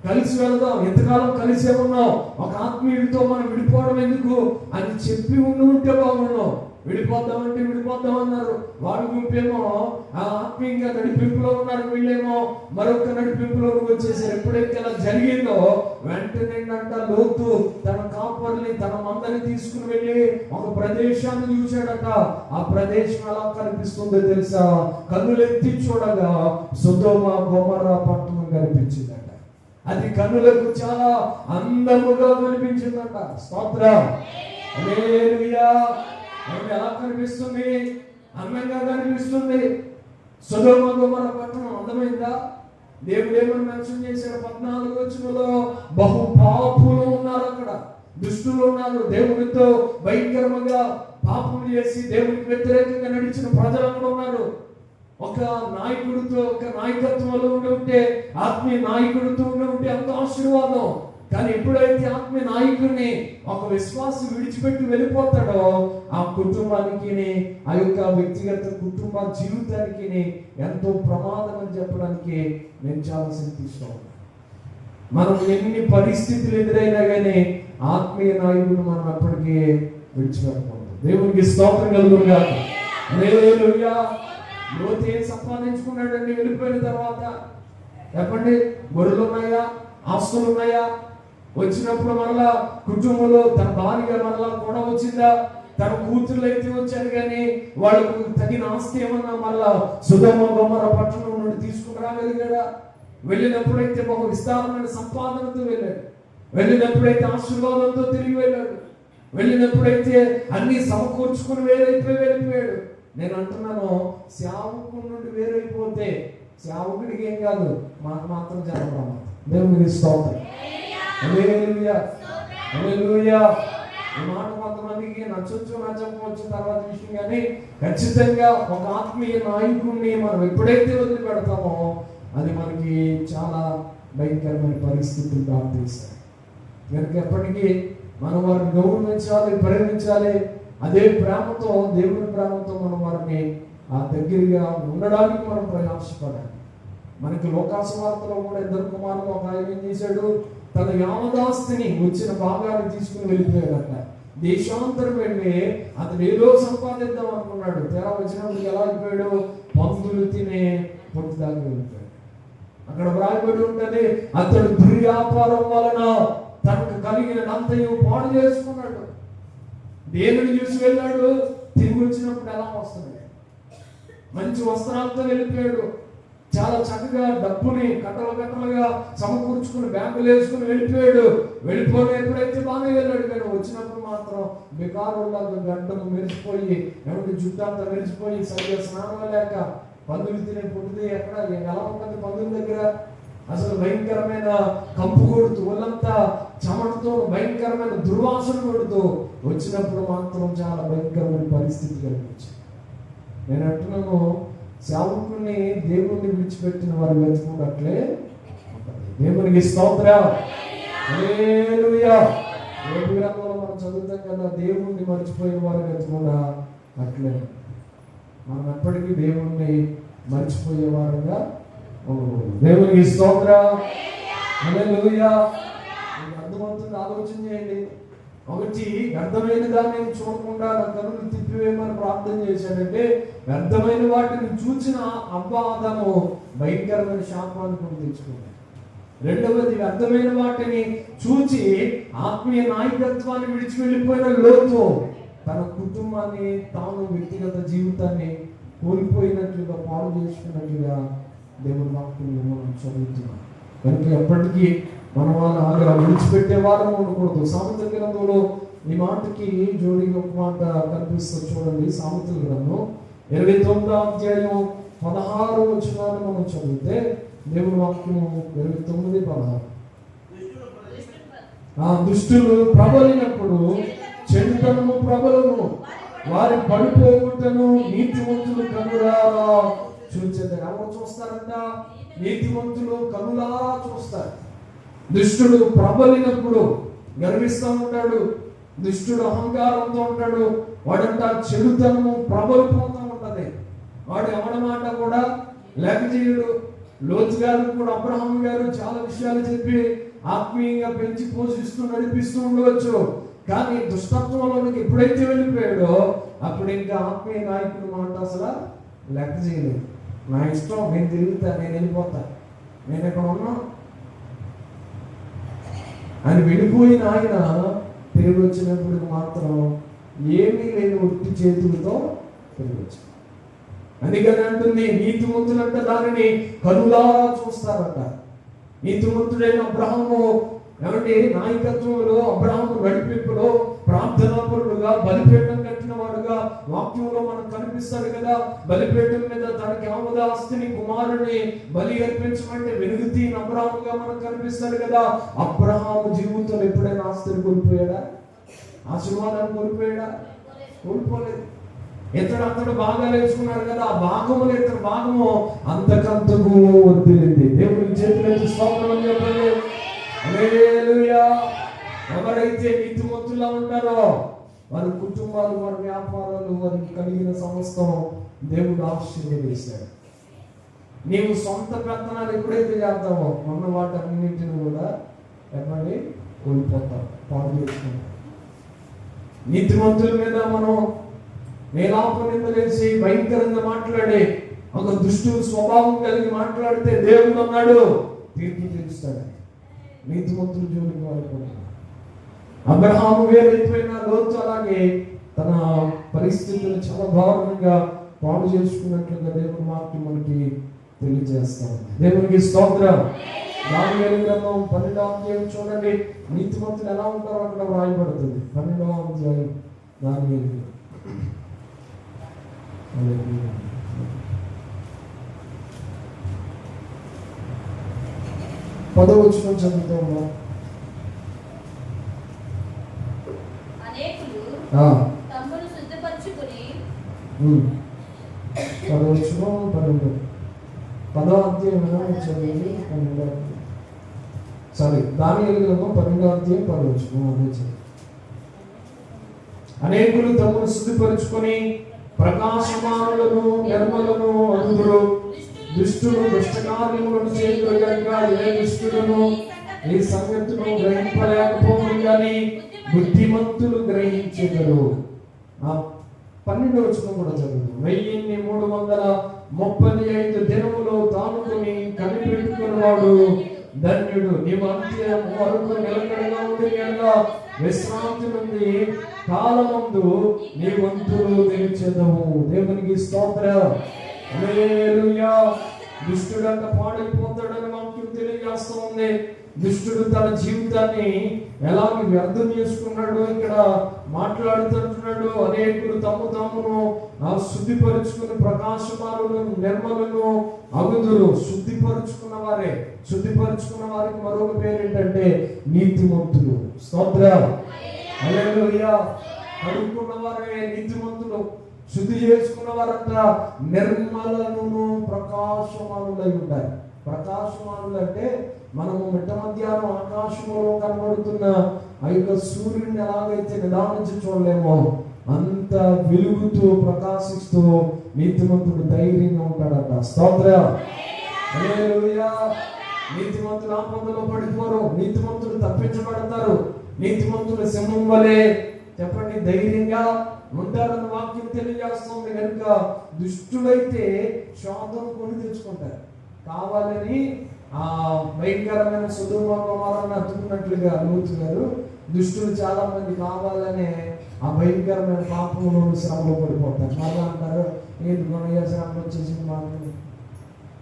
కలిసి వెళదాం, ఎంతకాలం కలిసే ఉన్నాం, ఒక ఆత్మీయుడితో మనం విడిపోవడం ఎందుకు అని చెప్పి ఉంటే బాగున్నాం. విడిపోద్దామంటే విడిపోద్దామన్నారు. వాడు గుంపేమో ఆ ఆత్మీయంగా నడిపింపులో ఉన్నారు, వీళ్ళేమో మరొక నడిపింపులోకి వచ్చేసారు. ఎప్పుడైతే ఇలా జరిగిందో వెంటనే లోతు తన కాపర్ని, తన మందని తీసుకుని వెళ్ళి ఒక ప్రదేశాన్ని చూశాడట. ఆ ప్రదేశం ఎలా కనిపిస్తుందో తెలుసా? కన్నులెత్తి చూడగా సొదొమ గొమొర్రా పట్టణం కనిపించిందట. అది కన్నులకు చాలా అందముగా కనిపించిందట. స్తోత్రం. హల్లెలూయా. ఎలా కనిపిస్తుంది? అందంగా కనిపిస్తుంది. సొదొమ గొమొర్రా పట్టణం అందమైందా? దేవుడు ఏమని మెన్షన్ చేశాడు? 14వ వచనంలో బహుపాపులు ఉన్నారు, అక్కడ దుష్టులు ఉన్నారు, దేవుడితో భయంకరంగా పాపం చేసి దేవుడికి వ్యతిరేకంగా నడిచిన ప్రజలు అక్కడ ఉన్నారు. ఒక నాయకుడితో, ఒక నాయకత్వంలో ఉంటే, ఆత్మీయ నాయకుడితో ఉంటే అంత ఆశీర్వాదం. కానీ ఎప్పుడైతే ఆత్మీయ నాయకుడిని ఒక విశ్వాసం విడిచిపెట్టి వెళ్ళిపోతాడో ఆ కుటుంబానికి, ఆ యొక్క వ్యక్తిగత కుటుంబ జీవితానికి ఎంతో ప్రమాదం అని చెప్పడానికి నేను చాలా చింతిస్తాను. మనం ఎన్ని పరిస్థితులు ఎదురైనా కానీ ఆత్మీయ నాయకుడు మనం అప్పటికే విడిచిపెట్టకూడదు. దేవునికి స్తోత్రం కలుగునుగా. హల్లెలూయా. లోతు ఏం సంపాదించుకున్నాడండి వెళ్ళిపోయిన తర్వాత? చెప్పండి. గొర్రెలు ఉన్నాయా? ఆస్తులు ఉన్నాయా? వచ్చినప్పుడు మళ్ళా కుటుంబంలో తన భార్య మళ్ళా కూడా వచ్చిందా? తన కూతుర్లు అయితే వచ్చారు, కానీ వాళ్ళకు తగిన ఆస్తి ఏమన్నా మళ్ళా సొదొమ గొమొర్రా పట్టణం నుండి తీసుకుని రాగలిగాడా? వెళ్ళినప్పుడైతే బహు విస్తారమైన సంపాదనతో వెళ్ళాడు. వెళ్ళినప్పుడైతే ఆశీర్వాదంతో తిరిగి వెళ్ళాడు. వెళ్ళినప్పుడైతే అన్ని సమకూర్చుకుని వెళ్ళిపోయాడు. నేను అంటున్నాను, సేవకుడి నుండి వేరైపోతే సేవకుడికి ఏం కాదు, మాకు మాత్రం జరగడం. దేవునికి స్తోత్రం. హల్లెలూయా. హల్లెలూయా. ఈ మాట కొంతమందికి నచ్చొచ్చు నచ్చకపోవచ్చు తర్వాత విషయం, కానీ ఖచ్చితంగా ఒక ఆత్మీయ నాయకుడిని మనం ఎప్పుడైతే వదిలిపెడతామో అది మనకి చాలా భయంకరమైన పరిస్థితులు దారితీస్తాయి. కనుక ఎప్పటికీ మనం వారిని గౌరవించాలి, ప్రేమించాలి. అదే ప్రేమతో, దేవుని ప్రేమతో మనం వారిని ఆ దగ్గరగా ఉండడానికి మనం ప్రయాసపడాలి. మనకి లోకాసువార్తలో కూడా ఇద్దరు కుమారులు, ఒక ఆయన ఏం చేశాడు, తన యావదాస్తిని వచ్చిన భాగాన్ని తీసుకుని వెళ్ళిపోయాడట. దేశాంతరం వెళ్ళి అతను ఏదో సంపాదిద్దాం అనుకున్నాడు. తెర వచ్చినప్పుడు ఎలా అయిపోయాడు? పందులు తినే పొట్టు దాకా వెళ్ళిపోయాడు. అక్కడ వ్రాయబడి ఉంటది, అతడు దుర్వ్యాపారం వలన తనకు కలిగినంతయు పాడు చేసుకున్నాడు. దేవుని చూసి వెళ్ళాడు, తిరిగి వచ్చినప్పుడు ఎలా వస్తున్నాడు? మంచి వస్త్రాలతో వెళ్ళిపోయాడు. చాలా చక్కగా డబ్బుని కట్టలుగా సమకూర్చుకుని బ్యాంకులు వేసుకుని వెళ్ళిపోయాడు. వెళ్ళిపోయి ఎప్పుడైతే బాగానే వెళ్ళాడు, కానీ వచ్చినప్పుడు మాత్రం బెకారులాగా గడ్డము మెరిసిపోయి, ఎవరి జుట్టంతా మెరిసిపోయి, సరిగ్గా స్నానం లేక పందులు తినే పుట్టింది. ఎక్కడ ఎలా ఉంటుంది పందుల దగ్గర? అసలు భయంకరమైన కంపు కొడుతూ, ఒళ్ళంతా చెమటతో భయంకరమైన దుర్వాసన కొడుతూ వచ్చినప్పుడు మాత్రం చాలా భయంకరమైన పరిస్థితి కనిపించింది. నేను అంటున్నాను, సేవకుని దేవుణ్ణి విడిచిపెట్టిన వారు వెతుకున్నట్లే దేవునికి స్తోత్రం. హల్లెలూయా. యోబు గ్రంథంలో మనం చదువుతాం కదా, దేవుణ్ణి మర్చిపోయిన వారు వెతుకుండా అట్లే మనం ఎప్పటికీ దేవుణ్ణి మర్చిపోయేవారుగా ఉండకూడదు. దేవునికి స్తోత్రం. హల్లెలూయా. అర్థమవుతుంది? ఆలోచన చేయండి. ఒకటి, వ్యర్థమైన దాన్ని చూడకుండా నా కన్నులు తిప్పివేయమని ప్రార్థన చేశాడంటే, వ్యర్థమైన వాటిని చూసిన అవ్వాదము భయంకరమైన శాపాన్ని కొని తెచ్చుకున్నాడు. రెండవది, వ్యర్థమైన వాటిని చూచి ఆత్మీయ నాయకత్వాన్ని విడిచి వెళ్ళిపోయిన లోతు తన కుటుంబాన్ని, తాను వ్యక్తిగత జీవితాన్ని కోల్పోయినట్లుగా, పాడు చేసుకున్నట్లుగా దేవుని వాక్యంలో మనం చదువుతున్నాం. కనుక ఎప్పటికీ మనం వాళ్ళ విడిచిపెట్టే వాళ్ళము ఉండకూడదు. సామెతల గ్రంథంలో ఈ మాటకి జోడిగా ఒక మాట కనిపిస్తుంది చూడండి. సామెతల గ్రంథం 29వ అధ్యాయం 16వ వచనాన్ని మనం చదివితే దేవుని వాక్యము 29:16. దుష్టులు ప్రబలినప్పుడు చెడుతనము ప్రబలము, వారి పడిపోగుటను నీతిమంతులు కనులారా చూచేదారు. ఎవరు చూస్తారంట? నీతిమంతులు కనులారా చూస్తారు. దుష్టుడు ప్రబలినప్పుడు గర్విస్తూ ఉంటాడు, దుష్టుడు అహంకారంతో ఉంటాడు, వాడంట చెడుతనము ప్రబలిపోతూ ఉంటది. వాడు ఎవరి మాట కూడా లెక్క చేయడు. లోతు గారు కూడా, అబ్రహాము గారు చాలా విషయాలు చెప్పి ఆత్మీయంగా పెంచి పోషిస్తూ నడిపిస్తూ ఉండవచ్చు. కానీ దుష్టత్వంలోనికి ఎప్పుడైతే వెళ్ళిపోయాడో అప్పుడు ఇంకా ఆత్మీయ నాయకుడు మాట అసలు లెక్క చేయలేదు. నా ఇష్టం, నేను తిరుగుతా, నేను వెళ్ళిపోతా, నేను ఎక్కడ ఉన్నా అని వెళ్ళిపోయిన ఆయన తిరిగి వచ్చినప్పుడు మాత్రం ఏమీ లేని ఒట్టి చేతులతో తిరిగి వచ్చాడు. అందుకని అంటుంది, నీతిమంతులంట దానిని కనులారా చూస్తారంట. నీతిమంతుడైన అబ్రహాము ఏమంటే నాయకత్వంలో, అబ్రహాము నడిపింపులో ప్రార్థనాపరుడుగా, బలిపీఠం కట్టిన వాడుగా వాక్యంలో మనకు కనిపిస్తాడు కదా. బలిపీఠం మీద తనకి ఆస్తిని, కుమారుని బలి అర్పించమంటే వెనుగుతీని అబ్రహాముగా మనకు కనిపిస్తాడు కదా. అబ్రహాము జీవితంలో ఎప్పుడైనా ఆస్తిని కోల్పోయాడా? ఆశీర్వాదాన్ని కోల్పోయాడా? కోల్పోలేదు. ఇతడు బాగా నేర్చుకున్నాడు కదా, ఆ భాగములు ఇతర భాగము అంతకంతకు వదిలింది. దేవునికి చేతులెత్తి స్తోత్రం చెప్పండి. హల్లెలూయా. ఎవరైతే నీతిమంతులా ఉంటారో వారి కుటుంబాలు, వారి వ్యాపారాలు, వారికి కలిగిన సమస్తం దేవుడు ఆశీర్వదిస్తాడు. నీవు సొంత పెత్తనాలు ఎప్పుడైతే చేద్దామో ఉన్న వాటన్నింటిని కూడా చెప్పండి కోల్పోతాం, పాడు చేసుకుంటాం. నీతిమంతుల మీద మనం నిందలేసి భయంకరంగా మాట్లాడే ఒక దుష్టు స్వభావం కలిగి మాట్లాడితే దేవుడు అన్నాడు తీర్పు తీరుస్తాడు. నీతిమంతులు జోలికి వాడుకుంటాడు. అబ్రహాము వేరైపోయిన లోతు అలాగే తన పరిస్థితులు చాలా దారుణంగా పాడు చేసుకున్నట్లుగా దేవుని వాక్యం మనకి తెలియజేస్తాం. దేవునికి స్తోత్రం. దానియేలు గ్రంథం 12వ అధ్యాయం చూడండి, నీతిమంతులు ఎలా ఉంటారో అక్కడ వ్రాయబడుతుంది. 12వ అధ్యాయం దానియేలు 10వ వచనం చదువుతాము. తమ్మును శుద్ధపరచుకొని 10వ వచనం 10వ అధ్యాయం చదివి 12వ దానియేలు గ్రంథం 12వ అధ్యాయం 10వ వచనం అదే చదివి. అనేకులు తమ్మును శుద్ధిపరుచుకొని ప్రకాశమానులను నిర్మలను అందురు, దుష్టులు దుష్టకార్యములను చేయరు గనుక ఏ దుష్టులను ఈ సంగతులను గ్రహింపలేకపోవు కానీ బుద్ధిమంతులు గ్రహించెదరు. 12వ వచనం కూడా చదువు. 1335 దినములు తానుకొని కనిపెట్టుకున్నవాడు ధన్యుడు. నీవు అంత్యం వరకు నిలకడగా ఉండి కనుక విశ్రాంతి నుండి కాలమందు నీ వంతులు నిలిచెదవు. దేవునికి స్తోత్రం. హల్లెలూయా. దుష్టుడంత పాడైపోతాడని వాక్యం తెలియజేస్తూ ఉంది. దుష్టుడు తన జీవితాన్ని ఎలాగ వ్యర్థం చేసుకున్నాడు ఇక్కడ మాట్లాడుతుంటున్నాడు. అనేకులు తమ్మును శుద్ధిపరుచుకుని ప్రకాశమాలను నిర్మలను అగుదురు. శుద్ధిపరుచుకున్న వారికి మరొక పేరు ఏంటంటే నీతిమంతులు. స్తోత్రం. హల్లెలూయా. కడుక్కున్న వారే నీతిమంతులు. శుద్ధి చేసుకున్న వారంతా నిర్మలను ప్రకాశమానులై ఉంటారు. ప్రకాశమానులు అంటే మనము మిట్ట మధ్యాహ్నం ఆకాశంలో కనబడుతున్న ఆ యొక్క సూర్యుడిని ఎలాగైతే నిదానించి చూడలేమో అంత వెలుగుతూ ప్రకాశిస్తూ నీతిమంతుడు ధైర్యంగా ఉంటాడట. స్తోత్రం. హల్లెలూయా. నీతిమంతులు ఆపదలో పడిపోరు. నీతిమంతులు తప్పించబడతారు. నీతిమంతులు సింహం వలె చెప్పండి ధైర్యంగా ఉంటారన్న వాక్యం తెలియజేస్తుంది. కనుక దుష్టుడైతే శోధన కొని తెచ్చుకుంటారు. కావాలని ఆ భయంకరమైన సొదొమ గొమొర్రాను అతుకున్నట్లుగా లోతు గారు దుష్టులు చాలా మంది కావాలనే ఆ భయంకరమైన పాపంలో శ్రమలో పడిపోతారు. మళ్ళీ అంటారు ఏంటి కొనయ్య శ్రమలు వచ్చేసింది మాకు,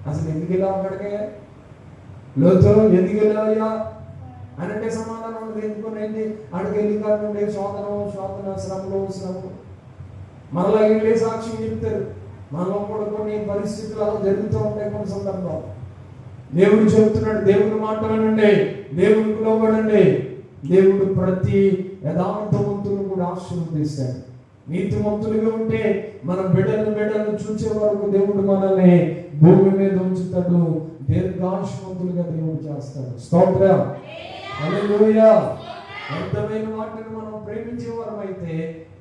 అసలు ఎందుకు ఇలా అక్కడికే లోతు ఎందుకు వెళ్ళాయ్యా అని అంటే సమాధానం ఉండదు. ఎందుకునేది అక్కడికి వెళ్ళి కాకుండా శోధన శ్రమలు మరలా వెళ్ళే సాక్ష్యం చెప్తారు. మనలో కూడా కొన్ని పరిస్థితులు అలా జరుగుతూ ఉంటాయి. కొన్ని సందర్భాలు దేవుడు చెబుతున్నాడు, దేవుని మాట వినండి, దేవునికి లోబడండి. దేవుడు ప్రతి యథార్థవంతులను కూడా ఆశీర్వదిస్తాడు. నీతిమంతులుగా ఉంటే మన బిడ్డలను చూసే వరకు దేవుడు మనల్ని భూమి మీద ఉంచుతాడు. దీర్ఘాయుష్మంతులుగా దేవుడు చేస్తాడు. స్తోత్రం. హల్లెలూయా. అర్థమైన వాటిని మనం ప్రేమించే వారం అయితే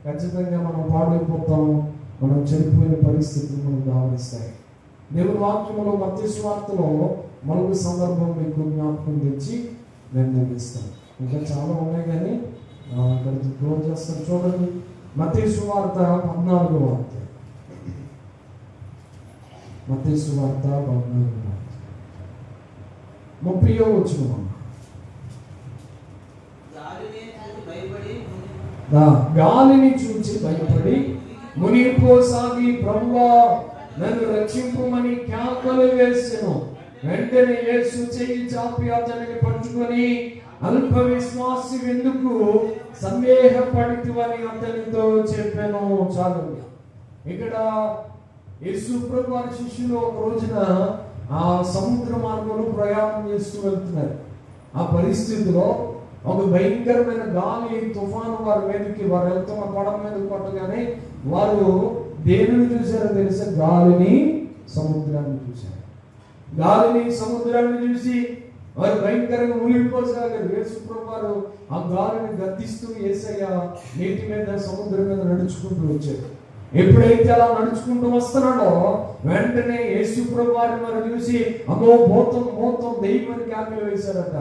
ఖచ్చితంగా మనం పాడైపోతాము. మనం చనిపోయిన పరిస్థితులు మనం గమనిస్తాయి. దేవుని వాక్యములో మత్తయి సువార్తలో మరొక సందర్భం మీకు జ్ఞాపకం తెచ్చి నేను ముగిస్తాను. ఇంకా చాలా ఉన్నాయి కానీ అక్కడికి క్లోజ్ చేస్తాను. చూడండి, మత్తయి సువార్త 14వ అధ్యాయం. మత్తయి సువార్త 14వ అధ్యాయం 30వ వచనం. గాలిని చూచి భయపడి మునిగిపోసాగి ప్రభువా నన్ను రక్షింపుమని కేకలు వేసెను. వెంటనే యేసు చెయ్యి చాపి అతనిని పట్టుకొని అల్ప విశ్వాసి ఎందుకు సందేహపడితివని అతనితో చెప్పాను. చాలు. ఇక్కడ యేసు ప్రభు వారి శిష్యులు ఒక రోజున ఆ సముద్ర మార్గంలో ప్రయాణం చేస్తూ వెళ్తున్నారు. ఆ పరిస్థితిలో ఒక భయంకరమైన గాలి తుఫాను వారి మీదకి వారు వెళ్తున్న పడవ మీద కొట్టగానే వారు దేనిని చూశారో తెలుసా? గాలిని, సముద్రాన్ని చూశారు. గాలిని, సముద్రాన్ని చూసి వారు భయంకరంగా మునిగిపోసాగారు. యేసు ప్రభువారు ఆ గాలిని గద్దిస్తూ యేసయ్య నీటి మీద, సముద్రం మీద నడుచుకుంటూ వచ్చారు. ఎప్పుడైతే అలా నడుచుకుంటూ వస్తున్నాడో వెంటనే యేసు ప్రభువారిని వారు చూసి అమ్మో భూతం భూతం దెయ్యమని కేకలు వేశారట.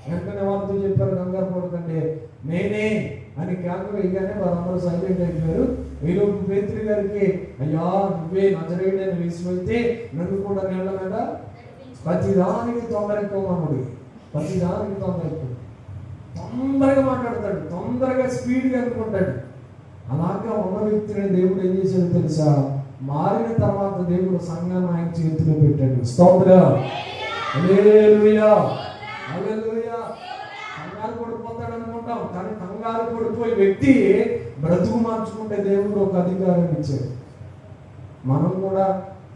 వెంటనే వాళ్ళతో చెప్పారు, కంగారు పడకండి, నేనే అని కేకలు వేయగానే వారందరూ సైలెంట్ అయిపోయారు. ఈలోపు పేతురు గారికి, అయ్యా నువ్వే నజరేయుడైన యేసు అయితే నన్ను కూడా నీళ్ళ మీద ప్రతిదానికి తొందరకోమన్నాడు. ప్రతిదానికి తొందరగా మాట్లాడతాడు, తొందరగా స్పీడ్గా అనుకుంటాడు. అలాగా ఉన్న వ్యక్తిని దేవుడు ఏం చేశాడు తెలుసా? మారిన తర్వాత దేవుడు సంఘాన్ని ఆయన చేతిలో పెట్టాడు. స్తోత్రం, హల్లెలూయా, హల్లెలూయా. కంగారు పడిపోతాడు అనుకుంటాం, కానీ కంగారు పడిపోయే వ్యక్తి బ్రతుకు మార్చుకుంటే దేవుడు ఒక అధికారం ఇచ్చాడు. మనం కూడా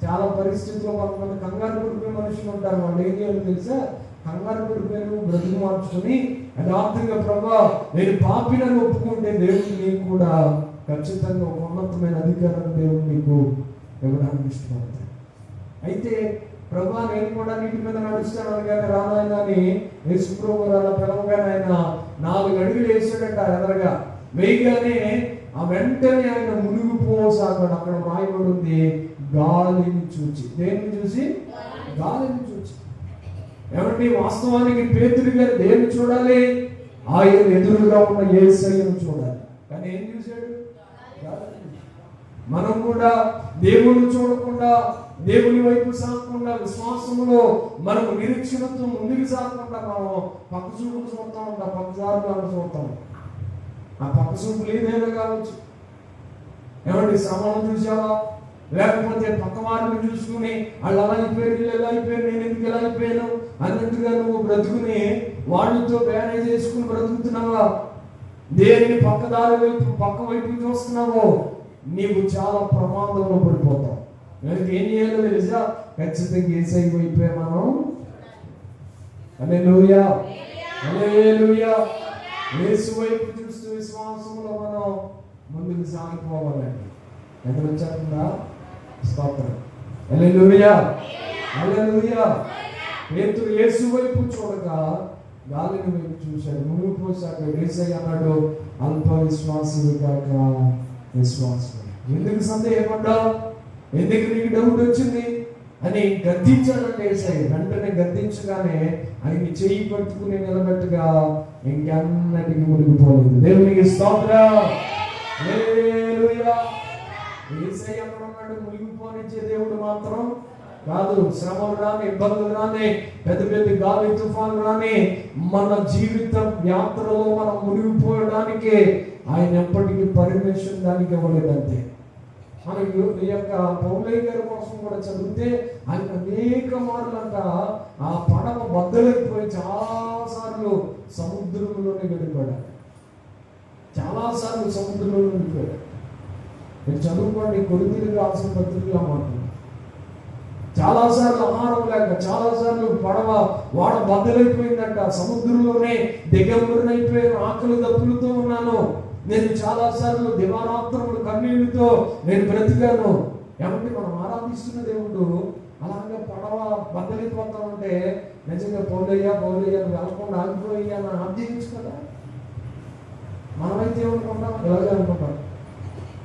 చాలా పరిస్థితుల్లో కొంతమంది కంగారు పడిపోయే మనుషులు ఉంటారు. వాళ్ళు ఏం చేయాలి తెలుసా? కంగారు పడిపోయారు బ్రతుకు మార్చుకొని యథార్థంగా ప్రభా నేను పాపినని ఒప్పుకుంటే దేవుడు నీకు కూడా ఖచ్చితంగా ఒక ఉన్నతమైన అధికారం దేవుడు నీకు ఇవ్వడానికి ఇష్టపడతాడు. అయితే ప్రభా నేను కూడా నీటి మీద నడుస్తాను అనగానే రానాయనని యేసు ప్రభువు అలా పిలవగానే ఆయన 4 అడుగులు వేసాడట ఎదరగా. వేయగానే ఆ వెంటనే ఆయన మునిగిపోసాగాడు. అక్కడ రాయబడి ఉంది గాలిని చూచి. దేన్ని చూసి? గాలిని చూచి. ఏమంటే వాస్తవానికి పేతురు గారు దేన్ని చూడాలి? ఆయన ఎదురుగా ఉన్న యేసయ్యను చూడాలి. కానీ ఏం చూశాడు? మనం కూడా దేవుని చూడకుండా, దేవుని వైపు సాగకుండా, విశ్వాసంలో మనకు నిరీక్షణతో ముందుకు సాగకుండా మనం పక్క చూపులు చూస్తూ ఉంటాం, పక్కదారులను చూస్తాం. ఆ పక్క చూపులు ఏదైనా కావచ్చు. ఏమంటే శ్రమను చూసావా? లేకపోతే పక్క వారిని చూసుకుని వాళ్ళు అలా అయిపోయారు, వీళ్ళు ఎలా అయిపోయారు, నేను ఎందుకు ఎలా అయిపోయాను అన్నట్టుగా నువ్వు బ్రతుకుని వాళ్ళతో బేరే చేసుకుని బ్రతుకుతున్నావా? దేనిని పక్కదారి వైపు, పక్క వైపు చూస్తున్నావో నీవు చాలా ప్రమాదంలో పడిపోతావు. మనకి ఏం చేయాలో తెలుసా? ఖచ్చితంగా యేసయ్య వైపే మనం, హల్లెలూయా, హల్లెలూయా, యేసు వైపు చూస్తూ విశ్వాసంలో మనం ముందుకు సాగిపోవాలండి. ఎక్కడ వచ్చాకుండా స్తోత్రం, హల్లెలూయా, హల్లెలూయా. పేతురు యేసు వైపు చూడగా గాలిని వైపు చూశాడు, మునిగిపోసాక యేసయ్య అన్నాడు అల్ప విశ్వాసుడు కాక విశ్వాసుడు. ఎందుకు సందేహపడ్డావు? ఎందుకు నీకు డౌట్ వచ్చింది అని గద్దించాడంటే యేసయ్య. వెంటనే గద్దించగానే ఆయన చెయ్యి పట్టుకుని నిలబెట్టగా ఇంకెన్నటికి మునిగిపోలేదు. దేవునికి స్తోత్రం, హల్లెలూయా. యేసయ్య అక్కడ ఉన్నాడు, మునిగిపోనిచ్చే దేవుడు మాత్రం కాదు. శ్రమలు రాని, ఇబ్బందులు రాని, పెద్ద పెద్ద గాలి తుఫాన్లు రాని, మన జీవిత యాత్రలో మనం మునిగిపోయడానికి ఆయన ఎప్పటికీ పర్మిషన్ దానికి ఇవ్వలేదంతే. మనం ఈ యొక్క పౌలయ్య గారి కోసం కూడా చదివితే ఆయన అనేక మార్లంట ఆ పడవ బద్దలైపోయి చాలాసార్లు సముద్రంలోనే వెళ్ళిపోయాడు. చాలాసార్లు సముద్రంలో వెళ్ళిపోయాడు. మీరు చదువుకోండి, కొరింథీయులకు రాసిన పత్రికలో మాట్లాడు. చాలాసార్లు ఆహారం లేక, చాలాసార్లు పడవ వాడ బద్దలైపోయిందంట. సముద్రంలోనే దిగంబరునైపోయాను, ఆకలి దప్పులతో ఉన్నాను. నేను చాలాసార్లు దివారాత్రములు కన్నీళ్లతో నేను బ్రతికాను. ఏమంటే మనం ఆరాధిస్తున్న దేవుడు అలాగే పడవ బద్దలైపోతా ఉంటే నిజంగా పౌలయ్య వెళ్ళకుండా ఆగిపోయ్యా అని ఆర్జించు కదా. మనమైతే ఏమనుకుంటాం? ఇలాగే అనుకుంటాం,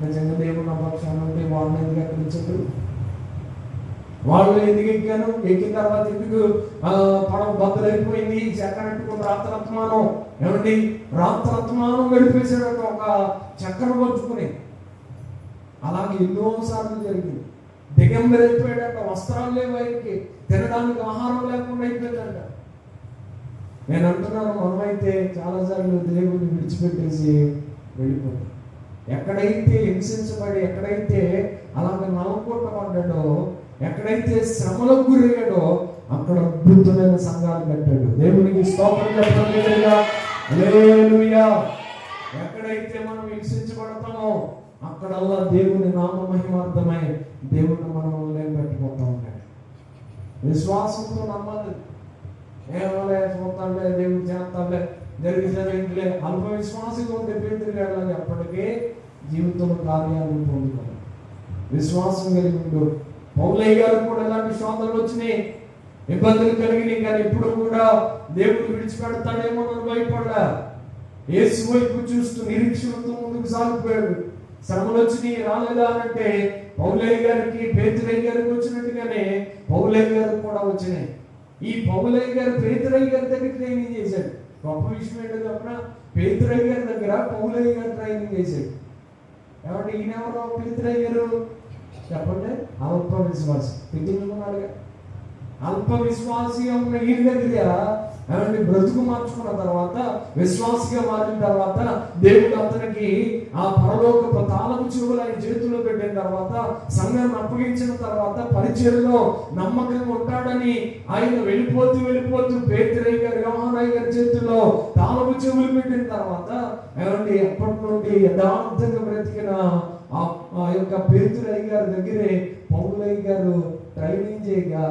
నిజంగా దేవుడు నా పక్షాన ఉంటే వాళ్ళని ఎందుకు ఎక్కడించారు, వాళ్ళు ఎందుకు ఎక్కాను, ఎక్కిన తర్వాత ఎందుకు పడవ బద్దలైపోయింది, చక్కనట్టుకుని రాత్రత్మానం. ఏమండి రాత్రత్మానం గడిపేసాడు ఒక చక్కను పరుచుకుని. అలాగే ఎన్నోసార్లు జరిగింది. దిగంబరైపోయాడంట, వస్త్రాలు లేవు ఆయనకి, తినడానికి ఆహారం లేకుండా అయిపోయిందంట. నేను అంటున్నాను, మనమైతే చాలాసార్లు దేవుడిని విడిచిపెట్టేసి వెళ్ళిపోతాం. ఎక్కడైతే హింసించబడి, ఎక్కడైతే అలాగే నలకొట్టబడ్డాడో, ఎక్కడైతే శ్రమలకు గురయ్యాడో అక్కడ అద్భుతమైన సంఘాలు కట్టాడు. దేవునికి స్తోత్రం చెప్పండి, హల్లెలూయా. ఎక్కడైతే మనం హింసించబడతామో అక్కడల్లా దేవుని నామ మహిమార్థమై దేవుడిని మనం నిలబెట్టుకుంటూ ఉంటాడు. విశ్వాసంతో నమ్మాలి. ఏమలే చూస్తాడులే, దేవుడు చేస్తాడులే, జరిగిందిలే, అల్ప విశ్వాసంగా ఉండే పేతురు గారు ఎప్పటికీ జీవితంలో కార్యాలను పొందుకోవాలి. విశ్వాసం కలిగి ఉండు. పౌలయ్య గారు కూడా ఎలాంటి శోధనలు వచ్చినాయి, ఇబ్బందులు కలిగినాయి, కానీ ఇప్పుడు కూడా దేవుడు విడిచిపెడతాడేమో అని భయపడ్డా. యేసు వైపు చూస్తూ నిరీక్షణతో ముందుకు సాగిపోయాడు. శ్రమలు వచ్చినాయి, రాలేదా అంటే పౌలయ్య గారికి పేతురయ్య గారికి వచ్చినట్టుగానే పౌలయ్య గారికి కూడా వచ్చినాయి. ఈ పౌలయ్య గారు పేతురయ్య గారి దగ్గర ట్రైనింగ్ చేశాడు. గొప్ప విషయం ఏంటో చెప్పిన, పేతురయ్య గారి దగ్గర పౌలయ్య గారు ట్రైనింగ్ చేశాడు. ఏమంటే ఈయన ఎవరో పేతురయ్య గారు చెప్పండి, అల్ప విశ్వాసి పెట్టుకున్నాడుగా. అల్ప విశ్వాసిగా ఉన్న ఈయన దగ్గర ఏమంటే బ్రతుకు మార్చుకున్న తర్వాత, విశ్వాసిగా మారిన తర్వాత, దేవుడు అతనికి ఆ పరలోకపు తాళపు చెవులు ఆయన చేతుల్లో పెట్టిన తర్వాత, సంఘాన్ని అప్పగించిన తర్వాత, పరిచర్యలో నమ్మకంగా ఉంటాడని ఆయన వెళ్ళిపోతూ పేతురయ్య గారు యోహానయ్య గారి చేతుల్లో తాళపు చెవులు పెట్టిన తర్వాత, ఏమంటే ఎప్పటి నుండి యథార్థంగా బ్రతికిన ఆ యొక్క పేతురయ్య గారి దగ్గరే పౌలయ్య గారు ట్రైనింగ్ చేయగా,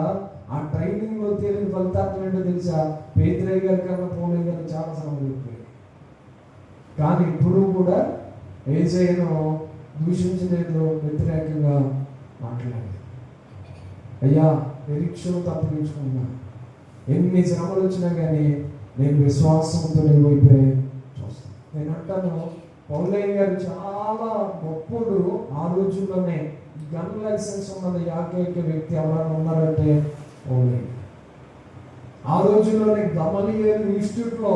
ఆ ట్రైనింగ్ లో తేలిన ఫలితార్థం ఏంటో తెలుసా? పేతురయ్య గారి కన్నా పౌలయ్య గారు చాలా సమయం. కానీ ఇప్పుడు కూడా యేసయ్యను దూషించలేదు, వ్యతిరేకంగా మాట్లాడలేదు. అయ్యా నిరీక్షను తప్పించుకున్నా, ఎన్ని శ్రమలు వచ్చినా కానీ నేను విశ్వాసంతో నీ వైపే చూస్తాను. నేను అంటాను, పౌలయ్య గారు చాలా గొప్పడు. ఆ రోజుల్లోనే గన్ లైసెన్స్ ఉన్నది ఏకైక వ్యక్తి ఎవరైనా ఉన్నారంటే పౌలయ్య. ఆ రోజుల్లోనే గమలియేలు ఇన్స్టిట్యూట్ లో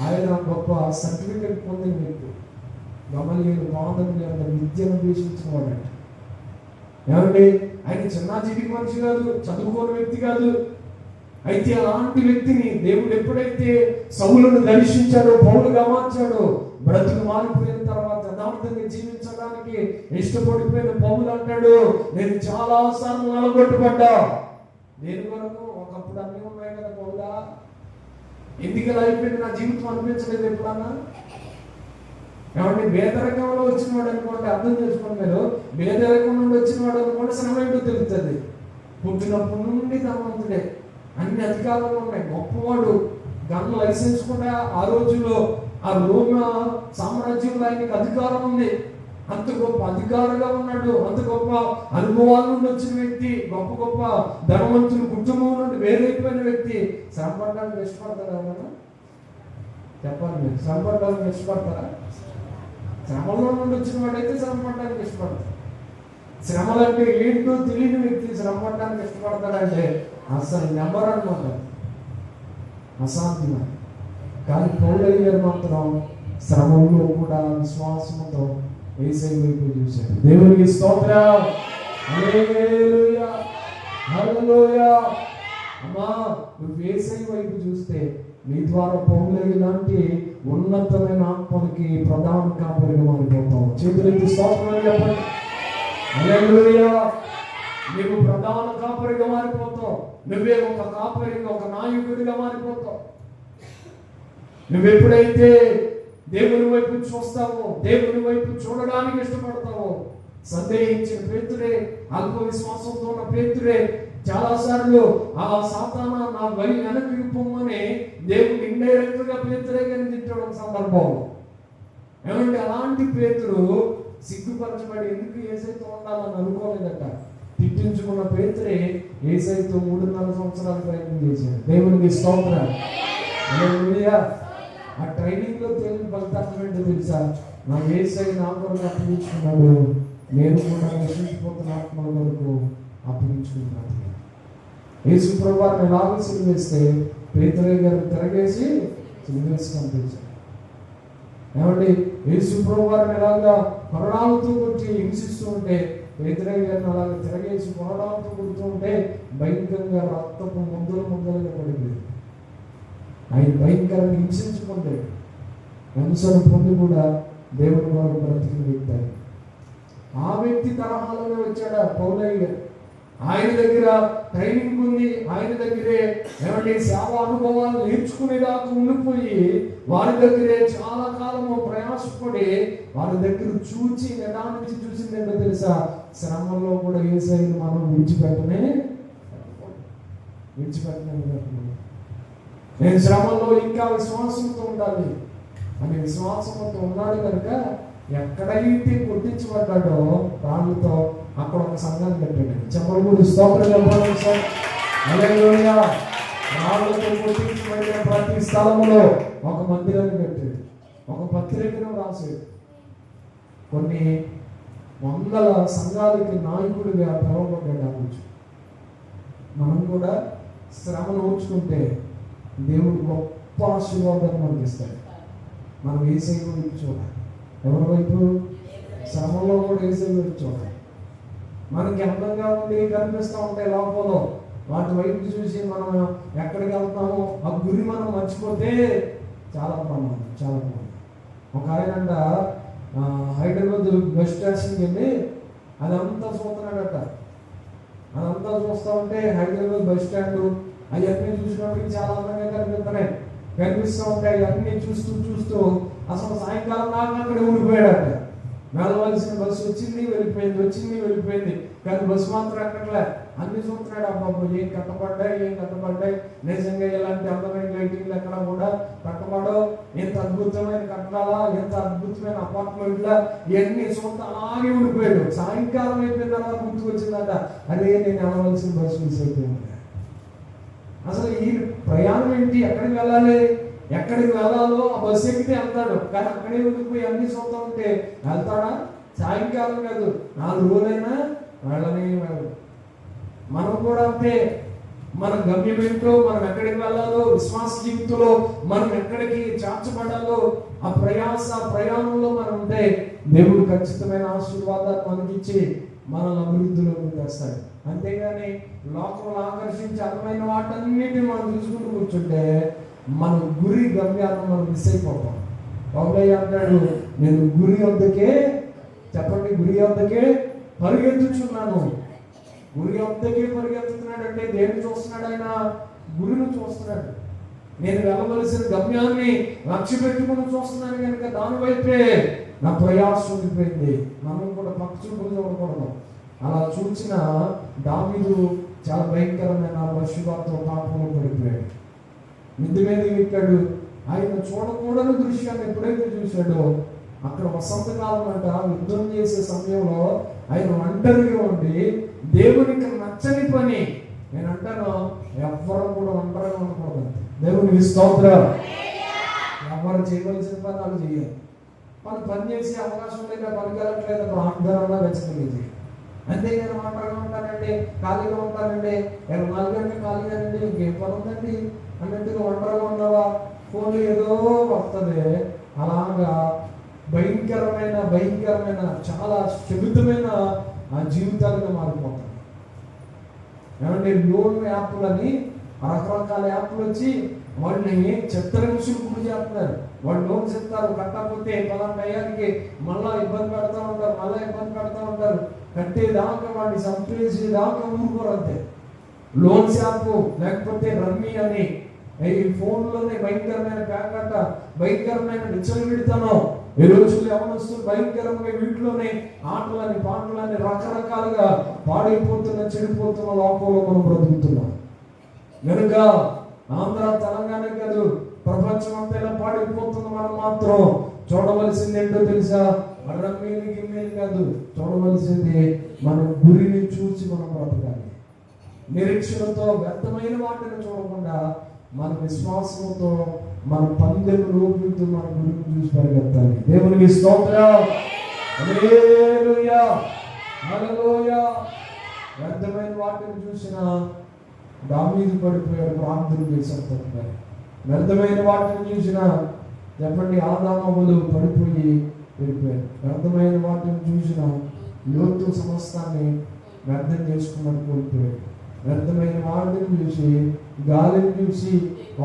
ఆయన గొప్ప సర్టిఫికెట్ పొందిన వ్యక్తి. గమలియేలు బాధను విద్యను అభ్యసించిన వాడంట. ఏమండి, ఆయన చిన్నాజీవి మనిషి కాదు, చదువుకోని వ్యక్తి కాదు. అయితే అలాంటి వ్యక్తిని దేవుడు ఎప్పుడైతే సౌలును దర్శించాడో, పౌలుగా మార్చాడో, బ్రతుకు మారిపోయిన తర్వాత యథార్థంగా జీవించడానికి ఇష్టపడిపోయిన పౌలు అంటాడు, నేను చాలా సార్లు నలగొట్టుపడ్డా. దేని వరకు? ఒకప్పుడు అన్నీ ఉన్నాయి కదా పౌలా, ఎందుకు ఇలా అయిపోయింది నా జీవితం అనిపించలేదు ఎప్పుడన్నా? ఏమంటే పేదరికంలో వచ్చిన వాడు అనుకోండి, అర్థం చేసుకోండి మీరు, పేదరికం నుండి వచ్చిన వాడు అనుకోండి శ్రమ ఏంటో తెలుస్తుంది. పుట్టినప్పటి నుండి ధనవంతుడే, అన్ని అధికారాలు ఉన్నాయి, గొప్పవాడు, గన్ లైసెన్స్ కూడా ఆ రోజుల్లో ఆ రోమ సామ్రాజ్యంలో ఆయనకి అధికారం ఉంది. అంత గొప్ప అధికారంగా ఉన్నాడు, అంత గొప్ప అనుభవాల నుండి వచ్చిన వ్యక్తి, గొప్ప గొప్ప ధనవంతులు కుటుంబం నుండి వేరైపోయిన వ్యక్తి. శ్రమ పడడానికి ఇష్టపడతారా? ఏమన్నా చెప్పాలి మీరు, శ్రమ పడడానికి ఇష్టపడతారా? శ్రమలో నుండి వచ్చిన వాడైతే శ్రమ పడడానికి ఇష్టపడతారు. శ్రమలు అంటే ఏంటో తెలియని వ్యక్తి శ్రమ పడడానికి ఇష్టపడతాడంటే అసలు నెంబర్ అనమాట, అసాధ్యమే. కానీ పౌలయ్య గారు మాత్రం శ్రమంలో కూడా విశ్వాసంతో యేసయ్య వైపు చూశాడు. దేవునికి స్తోత్రం, హల్లెలూయా, హల్లెలూయా. అమ్మా, నువ్వు యేసయ్య వైపు చూస్తే నీ ద్వారా పౌలయ్య లాంటి ఉన్నతమైన ఆత్మలకి ప్రధాన కాపరిగా మారిపోతావు. చేతులెత్తి స్తోత్రం చెప్పండి, హల్లెలూయా. నువ్వు ప్రధాన కాపరిగా మారిపోతావు. నువ్వే ఒక కాపరిగా, ఒక నాయకుడిగా మారిపోతావు. నువ్వెప్పుడైతే దేవుని వైపు చూస్తావో, దేవుని వైపు చూడడానికి ఇష్టపడతావో, సందేహించిన పేతురే, అల్ప విశ్వాసంతో ఉన్న పేతురే చాలా సార్లు ఆ సాతాన నా వై వెనక్కి పొమ్మని దేవుడు ఇండైరెక్ట్ గా పేతురే కానీ తిట్టడం సందర్భం. ఏమంటే అలాంటి పేతురు సిగ్గుపరచబడి ఎందుకు యేసయ్యతో ఉండాలని అనుకోలేదట. తిట్టించుకున్న పేతురే యేసయ్యతో 3.5 సంవత్సరాలు ప్రయత్నం చేశాడు. దేవునికి స్తోత్రం, హల్లెలూయా. ఆ ట్రైనింగ్ లో తేలిన ఫలితాలు ఏంటో తెలుసా? నా యేసయ్య నా కొరకు అప్పగించుకున్నాడు, నేను కూడా నశించిపోతున్న ఆత్మల కొరకు అప్పగించుకున్నాను. యేసు ప్రభువారిని ఎలాగో సిలువేస్తే పేతురయ్య గారు తిరగేసి సిలువేసి పంపించాడు. ఏమండి, యేసు ప్రభువారిని ఎలాగా కొరడాలతో కొట్టి హింసిస్తూ ఉంటే పేతురయ్య గారిని అలాగే తిరగేసి కొరడాలతో కొడుతూ ఉంటే భయంకరంగా రక్తపు ముందలుగా పడిపోయింది. ఆయన భయంకరంగా హింసించుకుంటాడు. హింసను పొంది కూడా దేవుని వారు బ్రతికిన వ్యక్తి. ఆ వ్యక్తి తరహాలోనే వచ్చాడా పౌలయ్య గారు. ఆయన దగ్గర ట్రైనింగ్ ఉంది, ఆయన దగ్గరే ఏమంటే సేవ అనుభవాలు నేర్చుకునేదాకా ఉండిపోయి వారి దగ్గరే చాలా కాలము ప్రయాసపడి వారి దగ్గర చూచి నిదానించి చూసింది ఏంటో తెలుసా? శ్రమంలో కూడా యేసయ్యను మనం విడిచిపెట్టనే. నేను శ్రమంలో ఇంకా విశ్వాసంతో ఉండాలి అని విశ్వాసంతో ఉన్నాడు కనుక ఎక్కడైతే కొట్టించబడ్డాడో రాళ్ళతో అక్కడ ఒక సంఘాన్ని కట్టాడు. చెప్పలు కూడా స్తోత్రం చెప్పాలి సార్. హల్లెలూయా. రాళ్ళతో కొట్టించబడిన ప్రతి స్థలములో ఒక మందిరాన్ని కట్టాడు. ఒక పత్రికను రాశాడు. కొన్ని వందల సంఘాలకి నాయకుడిగా పిలువబడ్డాడు. ఆ రోజు మనం కూడా శ్రమను ఓర్చుకుంటే దేవుడు గొప్ప ఆశీర్వాదాన్ని మనకి ఇస్తాడు. మనం యేసయ్య వైపు చూడాలి. ఎవరి వైపు? శ్రమలో కూడా యేసయ్య వైపు చూడాలి. మనకి అందంగా ఉండి కనిపిస్తూ ఉంటాయి లోపల, వాటి వైపు చూసి మనం ఎక్కడికి వెళ్తామో ఆ గురి మనం మర్చిపోతే చాలా ప్రమాదం, చాలా ప్రమాదం. ఒక ఆయనంట హైదరాబాద్ బస్ స్టేషన్కి వెళ్ళి అదంతా చూస్తున్నాడట. అదంతా చూస్తూ ఉంటే హైదరాబాద్ బస్ స్టాండ్ అవన్నీ చూసినప్పటికి చాలా అందంగా కనిపిస్తూ ఉంటాయి. అవన్నీ చూస్తూ చూస్తూ అసలు సాయంకాలం దాకా అక్కడ ఉండిపోయాడట. వెళ్ళవలసిన బస్సు వచ్చింది వెళ్ళిపోయింది, కానీ బస్సు మాత్రం ఎక్కట్లే. అన్ని చూస్తున్నాడు. అబ్బాబు ఏం కట్టబడ్డాయి, నిజంగా ఇలాంటి అందమైన లైటింగ్లు ఎక్కడ కూడా కట్టబడవు, ఎంత అద్భుతమైన కట్టడాలా, ఎంత అద్భుతమైన అపార్ట్మెంట్లా, ఇవన్నీ చూస్తా అలాగే ఉండిపోయాడు. సాయంకాలం అయిపోయిన తర్వాత గుర్తుకొచ్చిందట, అదే నేను వెళ్ళవలసిన బస్సు మిస్ అయిపోయింది. అసలు ఈ ప్రయాణం ఏంటి, ఎక్కడికి వెళ్ళాలో ఆ బస్సు ఎక్కితే వెళ్తాడు, కానీ అక్కడే ఉండిపోయి అన్ని చూస్తూ ఉంటే వెళ్తాడా? సాయంకాలం కాదు, 4 రోజులైనా వెళ్ళనే వెళ్ళదు. మనం కూడా అంతే. మన గమ్యం ఏంటో, మనం ఎక్కడికి వెళ్ళాలో, విశ్వాస జీవితంలో మనం ఎక్కడికి చార్చబడాలో ఆ ప్రయాణంలో మనం ఉంటే దేవుడు ఖచ్చితమైన ఆశీర్వాదాన్ని మనకిచ్చి మనల్ని అభివృద్ధిలోకి తెస్తాడు. అంతేగాని లోకంలో ఆకర్షించి అందమైన వాటన్నిటిని మనం చూసుకుంటూ కూర్చుంటే మన గురి గమ్యాన్ని మనం మిస్ అయిపోతాం. పౌలయ్య అంటాడు, నేను గురి వద్దకే పరిగెత్తుచున్నాను. గురి వద్దకే పరిగెత్తుతున్నాడు అంటే దేన్ని చూస్తున్నాడు? ఆయన గురిని చూస్తున్నాడు. నేను వెళ్ళవలసిన గమ్యాన్ని లక్ష్య పెట్టుకుని చూస్తున్నాను కనుక దాని వైపే నా ప్రయాసం ఉండిపోయింది. మనం కూడా పక్క చూపులు చూడకూడదు. అలా చూసిన దావీదు చాలా భయంకరమైన పశుభాతో పాపంలో పడిపోయాడు. మిద్ది మీద ఎక్కాడు. ఆయన చూడకూడని దృశ్యాన్ని ఎప్పుడైతే చూశాడో అక్కడ వసంతకాలం అంట యుద్ధం చేసే సమయంలో ఆయన ఒంటరిగా ఉండి దేవునికి నచ్చని పని, నేను అంటాను ఎవ్వరూ కూడా ఒంటరిగా ఉండకూడదు. దేవునికి స్తోత్రం. ఎవరు చేయవలసిన పని వాళ్ళు చేయాలి. వాళ్ళు పని చేసే అవకాశం లేక పనికెళ్ళట్లేదు ప్రార్థన వెచ్చగలిగి, అంతేగాని ఒంటరిగా ఉంటానండి, ఖాళీగా ఉంటానండి, 24 గంటలు ఖాళీగానండి, ఇంకేం పని ఉందండి అన్నట్టుగా ఒంటరిగా ఉన్నావా, ఫోన్ ఏదో వస్తుంది. అలాగా భయంకరమైన చాలా చెబుతమైన జీవితాలుగా మారిపోతాయి. ఏమంటే లోన్ యాప్లని రకరకాల యాప్లు వచ్చి వాళ్ళని చిత్రహింసలు గురి చేస్తున్నారు. వాళ్ళు లోన్స్ ఇస్తారు, కట్టకపోతే పలానా టయానికి మళ్ళా ఇబ్బంది పెడతా ఉంటారు. కట్టేదాకా వాడిని చంపేసేదాకా ఊరుకోరు అంతే. లోన్స్ యాప్ లేకపోతే రమ్మీ అని ఈ ఫోన్లోనే భయంకరమైన ప్యాకెట్, భయంకరమైన నిచ్చలు పెడతాను. ఈ రోజుల్లో ఎవరొస్తుంది భయంకరంగా వీటిలోనే ఆటలని పాటలని రకరకాలుగా పాడైపోతున్న చెడిపోతున్న లోకంలో మనం బ్రతుకుతున్నాం. కనుక ఆంధ్ర తెలంగాణ కాదు, ప్రపంచం అంతా పాడైపోతున్న మనం మాత్రం చూడవలసింది ఏంటో తెలుసా? గిమ్మేలు కాదు, చూడవలసింది మన గురిని చూసి మనం బ్రతకాలి. నిరీక్షణతో వ్యర్థమైన వాటిని చూడకుండా మన విశ్వాసంతో మన పందెం రూపుతూ మన గురిని చూసి పరిగెత్తాలి. దేవునికి స్తోత్రం. హల్లెలూయా, హల్లెలూయా. వ్యర్థమైన వాటిని చూసిన దావీదు పడిపోయాడు, ప్రార్థన చేశాడు. వ్యర్థమైన వాటిని చూసిన చెప్పండి ఆదామవులు పడిపోయి వెళ్ళిపోయారు. వ్యర్థమైన వాటిని చూసిన లోతు సమస్తాన్ని వ్యర్థం చేసుకున్నట్టు కోల్పోయాడు. వ్యర్థమైన వాటిని చూసి గాలిని చూసి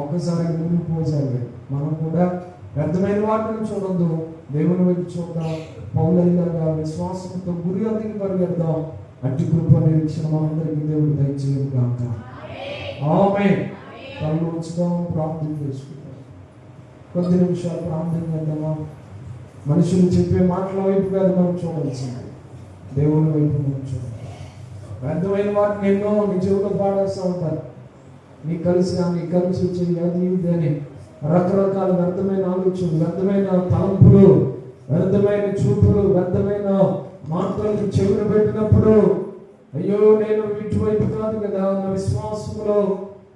ఒక్కసారి మునిగిపోసాడు. మనం కూడా వ్యర్థమైన వాటిని చూడొద్దు, దేవుని వైపు చూద్దాం. పౌలయ్యగా విశ్వాసంతో గురి వద్దకు పరిగెడదాం. అట్టి కృప నిరీక్షణ మనందరికీ దేవుడు దయచేయను గాక. ఆమేన్. కళ్ళు ఉంచుదాం, ప్రార్థన చేసుకుందాం. కొద్ది నిమిషాలు ప్రార్థన చేద్దామా? మనుషులు చెప్పే మాటల వైపు కాదు మనం చూడాల్సింది, దేవుని వైపు మనం చూడాలి. వ్యర్థమైన వాటిని ఎన్నో నీ జీవితంలో పాడేస్తూ ఉంటారు. నీ కలిసి వచ్చేది అది ఇది అని రకరకాల వ్యర్థమైన ఆలోచనలు, వ్యర్థమైన తలంపులు, వ్యర్థమైన చూపులు, వ్యర్థమైన మాటలకు చెవులు పెట్టినప్పుడు అయ్యో నేను ఇటువైపు కాదు కదా, నా విశ్వాసంలో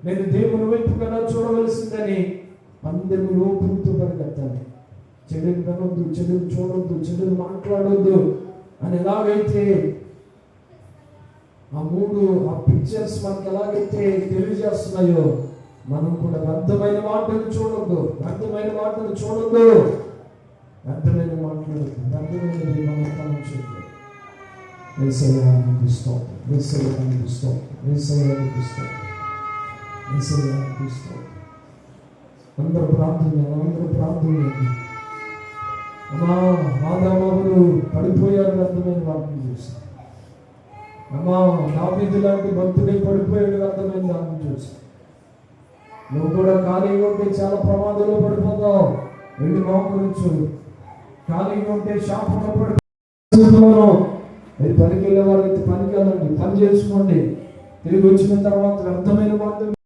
నేను దేవుని వైపు కదా చూడవలసిందని పందెములో పురుతూ పరిగెత్తాలి. చెడుని కనొద్దు, చెడుని చూడొద్దు, చెడుని మాట్లాడొద్దు అని ఎలాగైతే ఆ పిక్చర్స్ మనకు ఎలాగైతే తెలియజేస్తున్నాయో, మనం కూడా వ్యర్థమైన మాటలు చూడొద్దు, వ్యర్థమైన మాటలు చూడొద్దు, వ్యర్థమైన మాట్లాడద్దు, వ్యర్థమైనది మనం తనం చూడదు. వేసవియానికి స్తోత్రం, వేసవియానికి స్తోత్రం, వేసవియానికి స్తోత్రం, వేసవియానికి స్తోత్రం. అందరూ ప్రార్థన అమ్మా. ఆదాములు పడిపోయారు వ్యర్థమైన వాటిని చూసి. అమ్మా, దావీదు లాంటి భక్తుడే పడిపోయాడు వ్యర్థమైన దాన్ని చూసి. నువ్వు కూడా ఖాళీగా ఉంటే చాలా ప్రమాదంలో పడిపోతావు. వెళ్ళి మోకరించు. ఖాళీగా ఉంటే శాపంలో పడిపోతావు. మీరు పనికి వెళ్ళే వాళ్ళైతే పనికి వెళ్ళండి, పని చేసుకోండి. తిరిగి వచ్చిన తర్వాత వ్యర్థమైన మాటలు